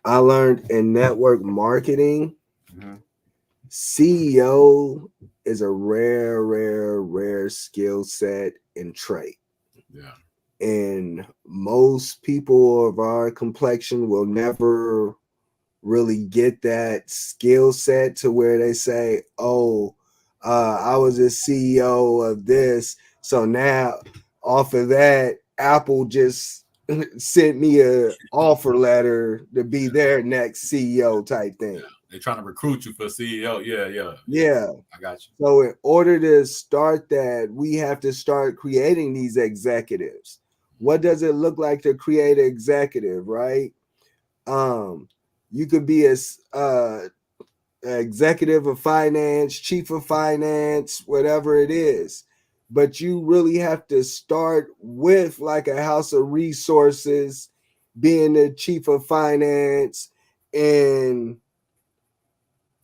I learned in network marketing, CEO is a rare skill set and trait. Yeah. And most people of our complexion will never really get that skill set to where they say, oh, I was a CEO of this. So now off of that, Apple just sent me a offer letter to be their next CEO type thing. They're trying to recruit you for CEO. Yeah. I got you. So in order to start that, we have to start creating these executives. What does it look like to create an executive, right? You could be a executive of finance, chief of finance, whatever it is. But you really have to start with like a house of resources, being the chief of finance and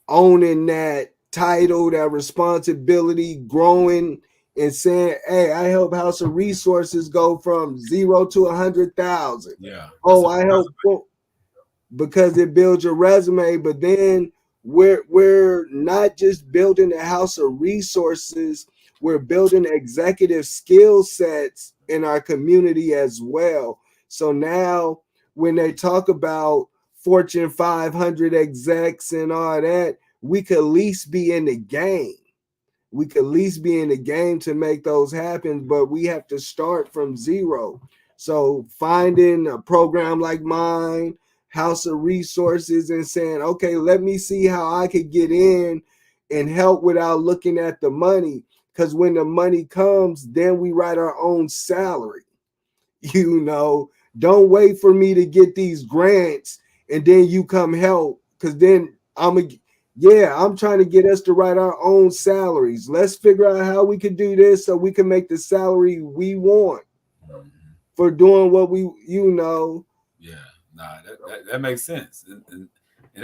owning that title, that responsibility, growing and saying, hey, I help House of Resources go from 0 to 100,000. Yeah. Oh, I help because it builds your resume, but then we're not just building a house of resources, we're building executive skill sets in our community as well. So now when they talk about Fortune 500 execs and all that, we could at least be in the game. We could at least be in the game to make those happen, but we have to start from zero. So finding a program like mine, House of Resources, and saying, okay, let me see how I could get in and help without looking at the money. Because when the money comes, then we write our own salary. You know, don't wait for me to get these grants and then you come help. Because then I'm trying to get us to write our own salaries. Let's figure out how we can do this so we can make the salary we want for doing what we, Yeah, nah, that makes sense, and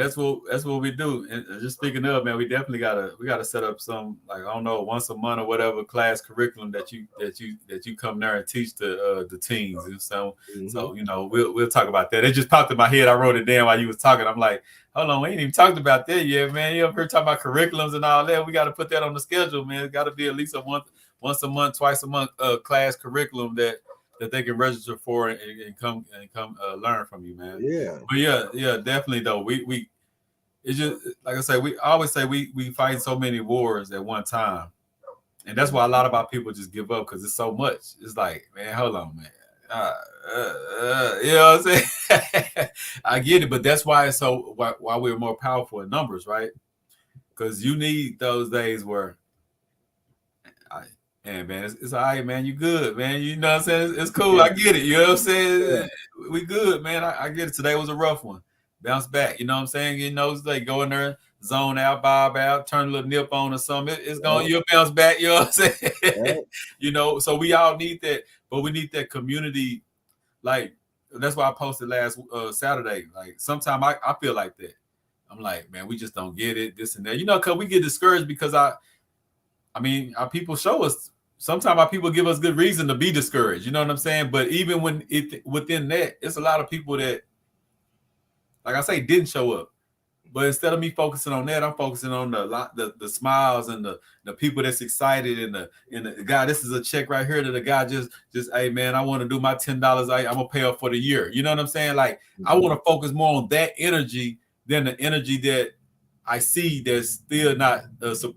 that's what we do. And just speaking of, man, we definitely gotta set up some, like, I don't know, once a month or whatever class curriculum that you come there and teach the teens. And so we'll talk about that. It just popped in my head. I wrote it down while you was talking. I'm like, hold on, we ain't even talked about that yet, man. You up here talking about curriculums and all that? We got to put that on the schedule, man. It's got to be at least once a month, twice a month class curriculum that they can register for and come learn from you, man. Yeah. But yeah, definitely though. We it's just like I say, we always say we fight so many wars at one time. And that's why a lot of our people just give up, because it's so much. It's like, man, hold on, man. You know what I'm saying? I get it, but that's why it's so why we're more powerful in numbers, right? Because you need those days where man, it's all right, man. You good, man. You know what I'm saying? It's cool. I get it. You know what I'm saying? Yeah. We good, man. I get it. Today was a rough one. Bounce back. You know what I'm saying? You know, it's like go in there, zone out, bob out, turn a little nip on or something. It's going, you'll bounce back. You know what I'm saying? Yeah. You know, so we all need that, but we need that community. Like, that's why I posted last Saturday. Like, sometimes I feel like that. I'm like, man, we just don't get it, this and that. You know, because we get discouraged because I mean, our people show us, sometimes our people give us good reason to be discouraged. You know what I'm saying? But even when within that, it's a lot of people that, like I say, didn't show up. But instead of me focusing on that, I'm focusing on the smiles and the people that's excited and the guy. This is a check right here that the guy just hey man, I want to do my $10. I'm gonna pay up for the year. You know what I'm saying? Like, I want to focus more on that energy than the energy that I see that's still not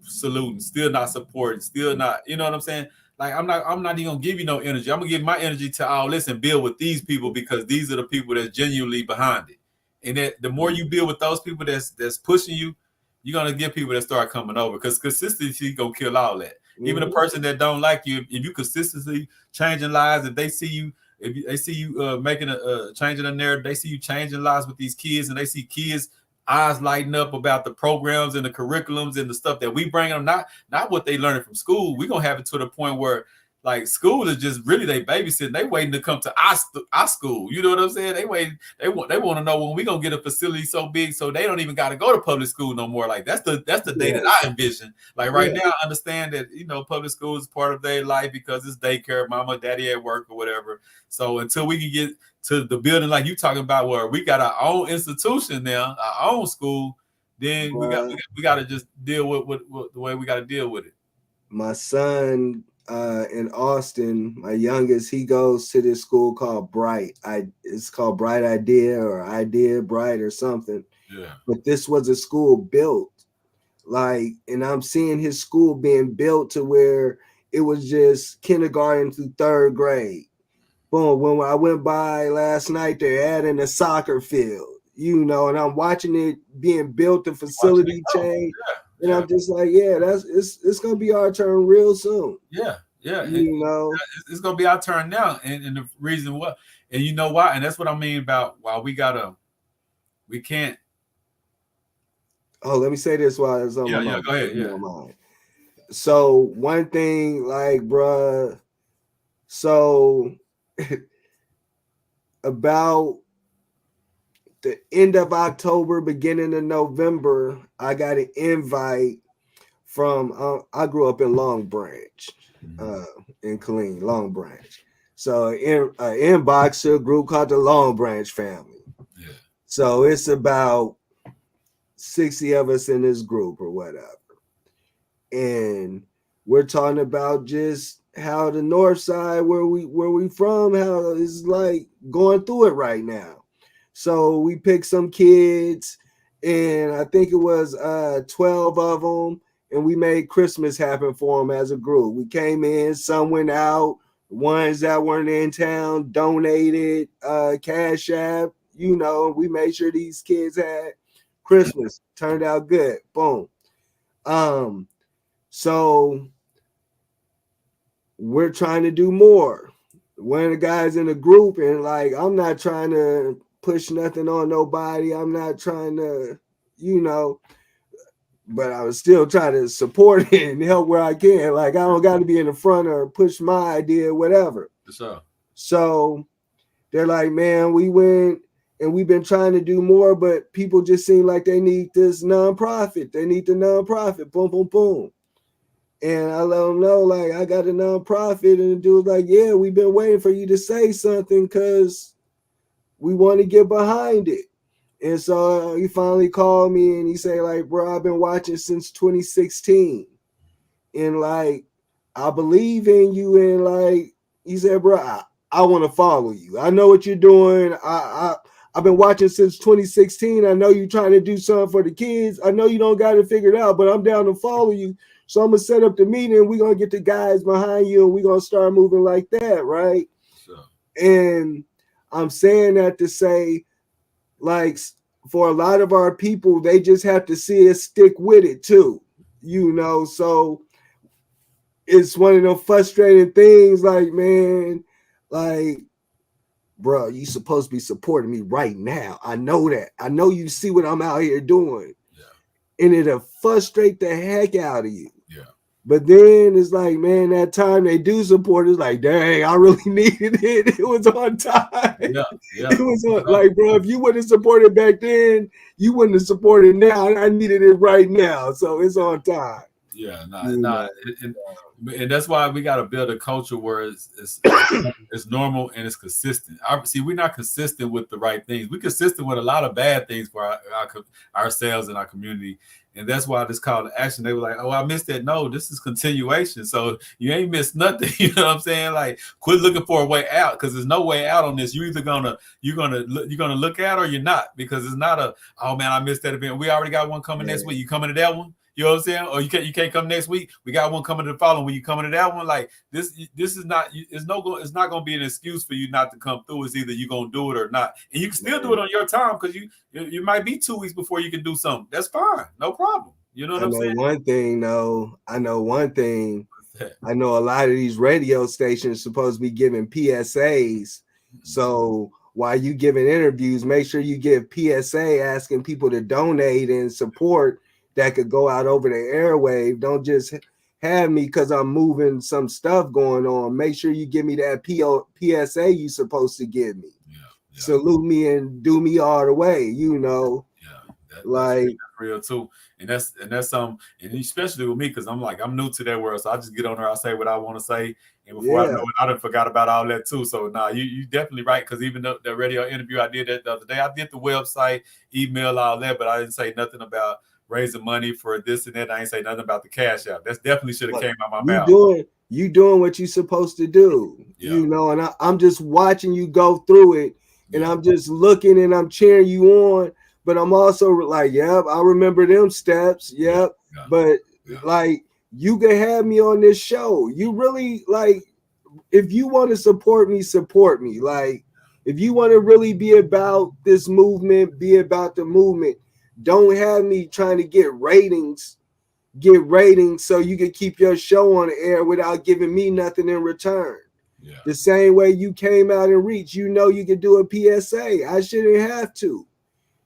saluting, still not supporting, still not, you know what I'm saying? Like, I'm not even gonna give you no energy. I'm gonna give my energy to listen, build with these people, because these are the people that's genuinely behind it. And that the more you build with those people that's pushing you, you're gonna get people that start coming over, because consistency gonna kill all that. Mm-hmm. Even a person that don't like you, if you consistently changing lives, if they see you, making changing a narrative, they see you changing lives with these kids, and they see kids eyes lighting up about the programs and the curriculums and the stuff that we bring them, not what they learning from school. We're gonna have it to the point where, like, school is just really they babysitting. They waiting to come to our school. You know what I'm saying? They want to know when we gonna get a facility so big so they don't even got to go to public school no more. Like, that's the day that I envision. Like, right now, I understand that, you know, public school is part of their life because it's daycare, mama, daddy at work or whatever. So until we can get to the building like you talking about, where we got our own institution now, our own school, then we got to just deal with the way we got to deal with it. My son in Austin, my youngest, he goes to this school called Bright. It's called Bright Idea or Idea Bright or something. Yeah. But this was a school built like, and I'm seeing his school being built to where it was just kindergarten through third grade. Boom. When I went by last night, they're adding a soccer field, and I'm watching it being built, the facility change. And I'm just like, yeah, it's gonna be our turn real soon. Yeah. It's gonna be our turn now. And the reason what, and you know why, and that's what I mean about why we can't. Oh, let me say this while it's on my mind. Go ahead. Yeah. So one thing, like, bruh, so about the end of October, beginning of November, I got an invite from, I grew up in Long Branch, in Killeen, Long Branch. So inbox to a group called the Long Branch family. Yeah. So it's about 60 of us in this group or whatever. And we're talking about just how the north side where we from, how it's like going through it right now. So we picked some kids, and I think it was 12 of them, and we made Christmas happen for them as a group. We came in, some went out, ones that weren't in town donated Cash App, we made sure these kids had Christmas. Turned out good. Boom. So we're trying to do more. One of the guys in the group, and like, I'm not trying to push nothing on nobody. I'm not trying to, but I was still trying to support it and help where I can. Like, I don't got to be in the front or push my idea, whatever. Sure. So they're like, man, we went and we've been trying to do more, but people just seem like they need this nonprofit. They need the nonprofit. Boom, boom, boom. And I let them know, like, I got a nonprofit. And the dude was like, yeah, we've been waiting for you to say something because we want to get behind it. And so he finally called me and he said, like, bro, I've been watching since 2016. And like, I believe in you. And like, he said, bro, I want to follow you. I know what you're doing. I've been watching since 2016. I know you're trying to do something for the kids. I know you don't got it figured out, but I'm down to follow you. So I'm going to set up the meeting. We're going to get the guys behind you and we're going to start moving like that, right? Sure. And I'm saying that to say, like, for a lot of our people, they just have to see us stick with it too, So it's one of those frustrating things, like, man, like, bro, you supposed to be supporting me right now. I know that. I know you see what I'm out here doing. Yeah. And it'll frustrate the heck out of you. Yeah. But then it's like, man, that time they do support, it's like, dang, I really needed it. It was on time. Yeah. It was on, like, bro, if you wouldn't have supported back then, you wouldn't have supported now. I needed it right now. So it's on time. Yeah, and that's why we got to build a culture where it's normal and it's consistent. See, we're not consistent with the right things. We're consistent with a lot of bad things for ourselves and our community, and that's why this call to action. They were like, "Oh, I missed that." No, this is continuation. So you ain't missed nothing. You know what I'm saying? Like, quit looking for a way out because there's no way out on this. You're either gonna look out or you're not, because it's not a, oh man, I missed that event. We already got one coming next week. You coming to that one? You know what I'm saying? Or you can't come next week. We got one coming to the following week. You coming to that one? Like, this is not, it's not going to be an excuse for you not to come through. It's either you're going to do it or not. And you can still do it on your time, because you might be 2 weeks before you can do something. That's fine. No problem. You know what I'm saying? I know one thing. I know a lot of these radio stations supposed to be giving PSAs. So while you giving interviews, make sure you give PSA asking people to donate and support that could go out over the airwave. Don't just have me because I'm moving some stuff going on. Make sure you give me that PSA you supposed to give me. Yeah. Salute me and do me all the way, Yeah, that's real too. And that's and especially with me, because I'm new to that world. So I just get on there, I say what I want to say. And before I know it, I done forgot about all that too. So you definitely right. Because even the radio interview I did that the other day, I did the website, email, all that, but I didn't say nothing about raising money for this and that. I ain't say nothing about the cash out. That's definitely should have came out my mouth. You doing what you're supposed to do, you know, and I'm just watching you go through it, and I'm just looking and I'm cheering you on, but I'm also like, yep, I remember them steps, but like, you can have me on this show. You really, like, if you want to support me. Like, if you want to really be about this movement, be about the movement. Don't have me trying to get ratings so you can keep your show on the air without giving me nothing in return. Yeah. The same way you came out and reached, you know, you could do a PSA. I shouldn't have to.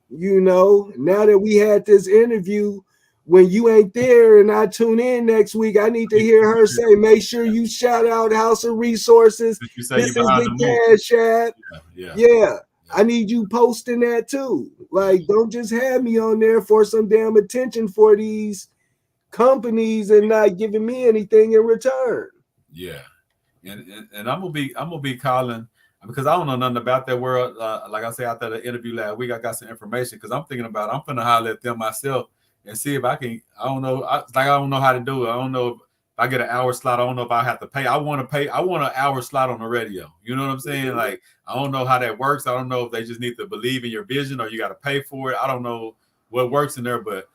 You know, now that we had this interview, when you ain't there and I tune in next week, I need to hear her say, make sure you shout out House of Resources. This is the cash app. Yeah. I need you posting that too. Like, don't just have me on there for some damn attention for these companies and not giving me anything in return. Yeah. And I'm gonna be calling, because I don't know nothing about that world. Like I said, after the interview last week, I got some information, because I'm thinking about, I'm finna holler at them myself and see if I can. I don't know. I don't know how to do it. I don't know if I get an hour slot. I don't know if I have to pay. I want an hour slot on the radio. You know what I'm saying? Like, I don't know how that works. I don't know if they just need to believe in your vision or you got to pay for it. I don't know what works in there, but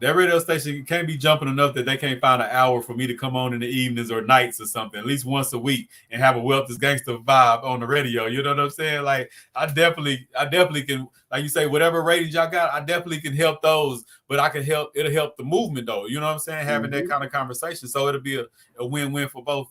that radio station can't be jumping enough that they can't find an hour for me to come on in the evenings or nights or something, at least once a week, and have a Wealth is Gangster vibe on the radio. You know what I'm saying? Like, I definitely can, like you say, whatever ratings y'all got, I definitely can help those, but it'll help the movement though. You know what I'm saying? Having that kind of conversation. So it'll be a win-win for both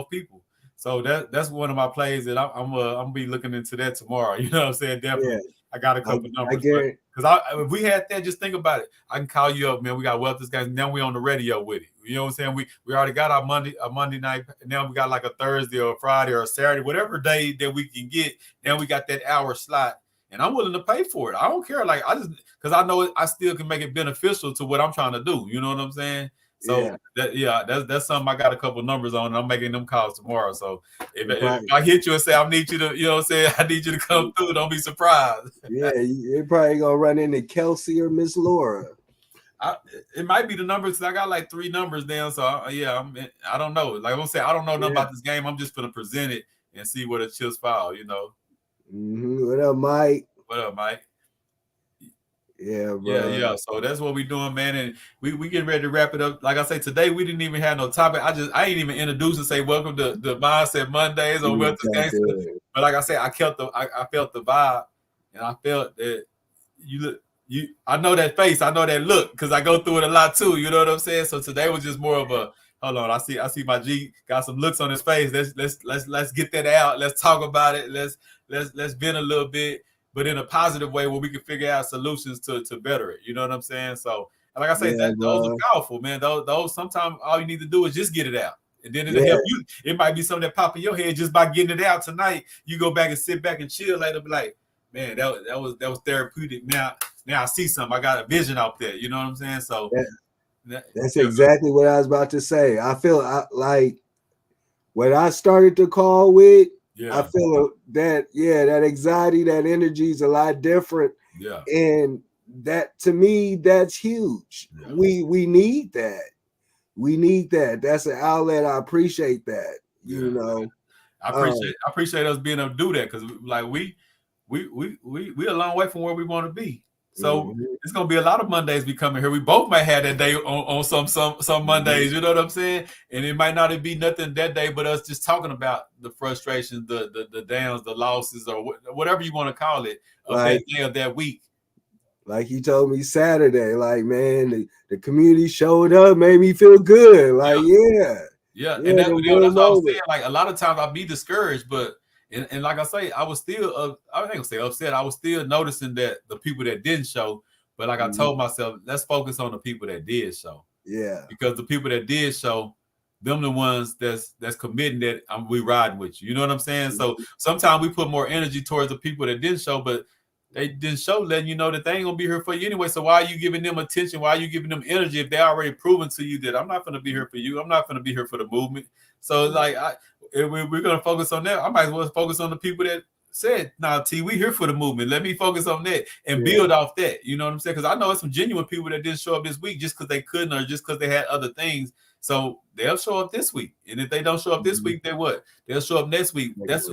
people. So that's one of my plays that I'm gonna be looking into that tomorrow. You know what I'm saying? Definitely. Yeah. I got a couple numbers. Because if we had that, just think about it. I can call you up, man. We got Wealth is Guys. Now we on the radio with it. You know what I'm saying? We already got our Monday night. Now we got like a Thursday or a Friday or a Saturday, whatever day that we can get. Now we got that hour slot, and I'm willing to pay for it. I don't care. Like, because I know I still can make it beneficial to what I'm trying to do. You know what I'm saying? So that's something I got a couple numbers on, and I'm making them calls tomorrow. So if I hit you and say I need you to, you know what I'm saying, I need you to come through, don't be surprised. Yeah, you're probably gonna run into Kelsey or Miss Laura. It might be the numbers. I got like 3 numbers down. So I don't know. Like I'm saying, I don't know nothing about this game. I'm just gonna present it and see where the chips fall. You know. What up, Mike? What up, Mike? Yeah, bro. Yeah. So that's what we're doing, man. And we getting ready to wrap it up. Like I say, today we didn't even have no topic. I ain't even introduced and say welcome to the Mindset Mondays or Wealth is Gangster. But like I said, I felt the vibe, and I felt that I know that face, I know that look, because I go through it a lot too. You know what I'm saying? So today was just more of a hold on. I see my G got some looks on his face. Let's get that out. Let's talk about it. Let's vent a little bit, but in a positive way where we can figure out solutions to better it. You know what I'm saying? So, like I say, those are powerful, man. Those sometimes all you need to do is just get it out. And then it'll help you. It might be something that pop in your head just by getting it out tonight. You go back and sit back and chill later, be like, man, that was therapeutic. Now I see something. I got a vision out there. You know what I'm saying? So that's exactly what I was about to say. I feel like when I started the call with, I feel that anxiety, that energy is a lot different. Yeah. And that, to me, that's huge. Yeah. We need that. We need that. That's an outlet. I appreciate that. You know, I appreciate us being able to do that, because like we a long way from where we want to be. So it's gonna be a lot of Mondays we coming here. We both might have that day on some Mondays. You know what I'm saying? And it might not be nothing that day, but us just talking about the frustrations, the downs, the losses, or whatever you want to call it, of that day of that week. Like you told me Saturday, like, man, the community showed up, made me feel good. Like, yeah. And that's what I was saying. Like, a lot of times I'll be discouraged, but and like I say, I was still I ain't gonna say upset. I was still noticing that the people that didn't show, but like I told myself, let's focus on the people that did show. Yeah, because the people that did show, them the ones that's committing that we riding with you. You know what I'm saying? So sometimes we put more energy towards the people that didn't show, but they didn't show, letting you know that they ain't gonna be here for you anyway. So why are you giving them attention? Why are you giving them energy if they already proven to you that I'm not gonna be here for you? I'm not gonna be here for the movement. So like we're gonna focus on that. I might as well focus on the people that said, "Nah, T, we here for the movement. Let me focus on that and Yeah. build off that." You know what I'm saying? Because I know it's some genuine people that didn't show up this week just because they couldn't or just because they had other things. So they'll show up this week, and if they don't show up this week, they what? They'll show up next week. This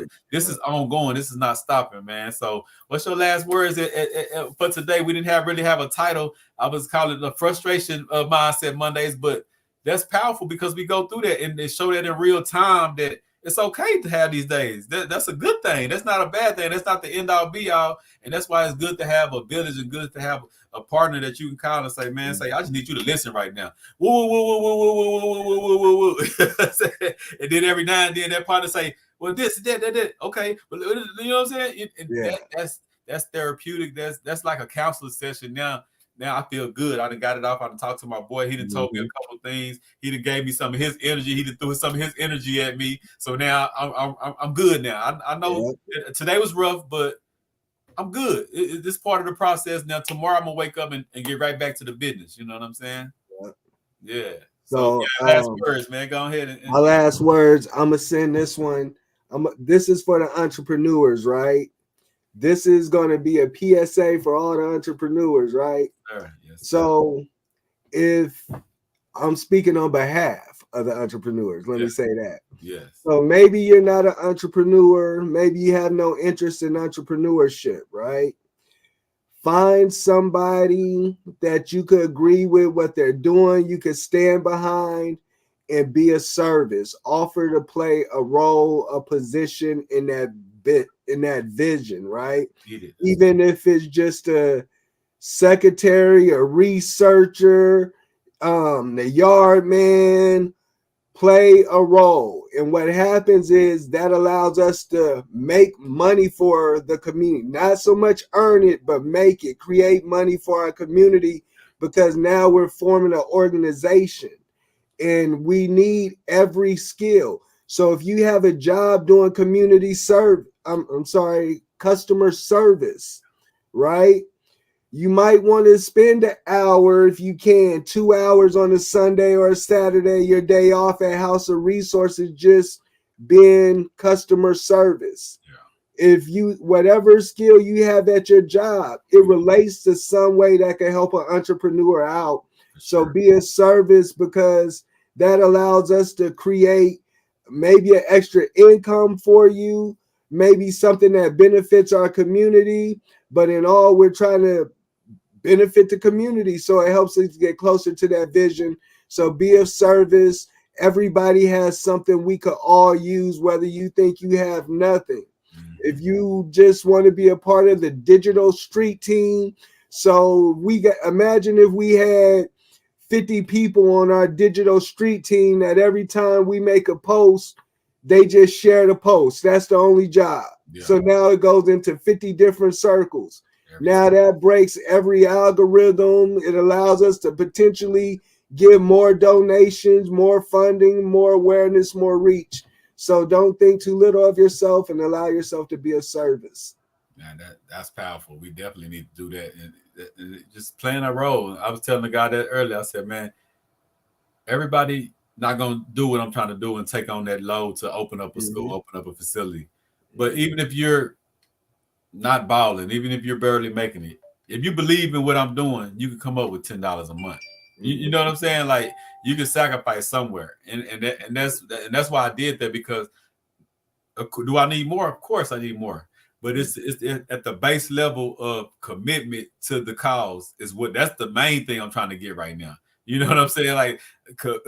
is ongoing. This is not stopping, man. So, what's your last words for today? We didn't really have a title. I was calling it the frustration of mindset Mondays, but that's powerful because we go through that and they show that in real time that it's okay to have these days. That's a good thing. That's not a bad thing. That's not the end all be all. And that's why it's good to have a village and good to have a partner that you can call and say, man, I just need you to listen right now. Whoa, whoa, whoa, whoa, whoa, whoa, whoa, whoa, whoa, whoa. And then every now and then that partner say, well, this, that. Okay. But you know what I'm saying? That's therapeutic. That's like a counselor session now. Now I feel good. I done got it off. I done talked to my boy. He done told me a couple things. He done gave me some of his energy. He done threw some of his energy at me. So now I'm good now. I know today was rough, but I'm good. This part of the process. Now tomorrow I'm gonna wake up and get right back to the business. You know what I'm saying? Yeah. So last words, man. Go ahead. My last words. I'm gonna send this one. This is for the entrepreneurs, right? This is going to be a PSA for all the entrepreneurs, right? Sure. Yes, so if I'm speaking on behalf of the entrepreneurs, let me say that. Yes. So maybe you're not an entrepreneur. Maybe you have no interest in entrepreneurship, right? Find somebody that you could agree with what they're doing. You could stand behind and be a service. Offer to play a role, a position in that vision, right? Even if it's just a secretary, a researcher, the yard man, play a role. And what happens is that allows us to make money for the community. Not so much earn it, but make it, create money for our community, because now we're forming an organization and we need every skill. So if you have a job doing community customer service, right? You might want to spend an hour, if you can, 2 hours on a Sunday or a Saturday, your day off at House of Resources, just being customer service. If whatever skill you have at your job, it relates to some way that can help an entrepreneur out. So be a service, because that allows us to create maybe an extra income for you, maybe something that benefits our community. But in all, we're trying to benefit the community, so it helps us get closer to that vision. So be of service. Everybody has something we could all use, whether you think you have nothing. If you just want to be a part of the digital street team, so imagine if we had 50 people on our digital street team that every time we make a post, they just share the post. That's the only job. So now it goes into 50 different circles. Now that breaks every algorithm. It allows us to potentially give more donations, more funding, more awareness, more reach. So don't think too little of yourself and allow yourself to be of service. Man, that's powerful. We definitely need to do that. And just playing a role. I was telling the guy that earlier. I said, man, everybody not going to do what I'm trying to do and take on that load to open up a school, open up a facility. But even if you're not balling, even if you're barely making it, if you believe in what I'm doing, you can come up with $10 a month. You know what I'm saying? Like, you can sacrifice somewhere, and that's why I did that, because do I need more? Of course I need more, but it's at the base level of commitment to the cause that's the main thing I'm trying to get right now. You know what I'm saying? Like,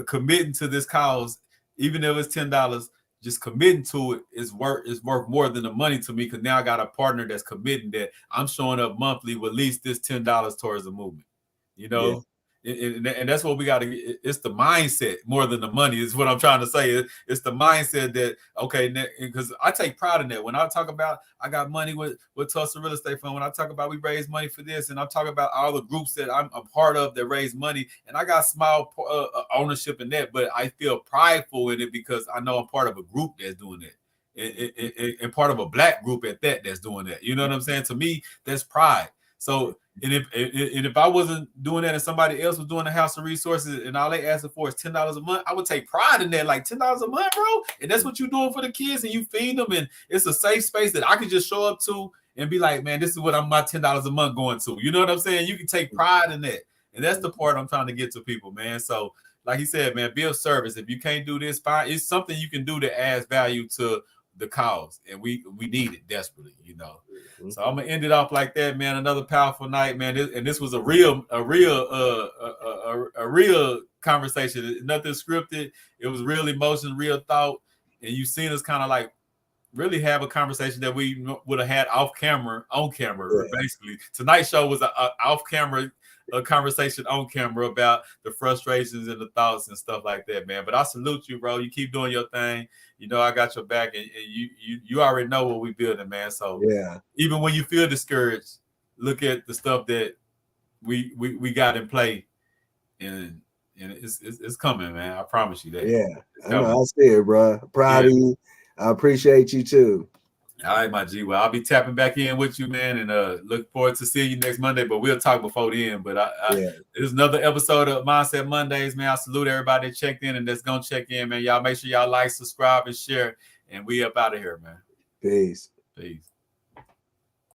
committing to this cause, even if it's $10, just committing to it is worth more than the money to me, because now I got a partner that's committing that I'm showing up monthly with at least this $10 towards the movement. You know, and that's what we got to get. It's the mindset more than the money is what I'm trying to say. It's the mindset that, okay, because I take pride in that. When I talk about I got money with Tulsa Real Estate Fund, when I talk about we raise money for this, and I'm talking about all the groups that I'm a part of that raise money, and I got small ownership in that, but I feel prideful in it because I know I'm part of a group that's doing that, and part of a Black group at that that's doing that. You know what I'm saying? To me, that's pride. So if I wasn't doing that and somebody else was doing the House of Resources and all they asking for is $10 a month, I would take pride in that. Like $10 a month, bro. And that's what you're doing for the kids, and you feed them, and it's a safe space that I can just show up to and be like, man, this is what my $10 a month going to. You know what I'm saying? You can take pride in that. And that's the part I'm trying to get to people, man. So like he said, man, be of service. If you can't do this, fine. It's something you can do that adds value to the cause, and we need it desperately, you know. So I'm gonna end it off like that, man. Another powerful night, man. This was a real conversation. Nothing scripted. It was real emotion, real thought, and you seen us kind of like really have a conversation that we would have had off camera, on camera. Yeah. Basically, tonight's show was a off camera. A conversation on camera about the frustrations and the thoughts and stuff like that, man. But I salute you, bro. You keep doing your thing. You know I got your back, and you already know what we building, man. So yeah, even when you feel discouraged, look at the stuff that we got in play, and it's coming, man. I promise you that. Yeah, I know. I see it, bro. Proud of you. I appreciate you too. All right, my G. Well, I'll be tapping back in with you, man, and look forward to seeing you next Monday. But we'll talk before then. But this is another episode of Mindset Mondays, man. I salute everybody that checked in and that's gonna check in, man. Y'all make sure y'all like, subscribe, and share. And we up out of here, man. Peace. Peace.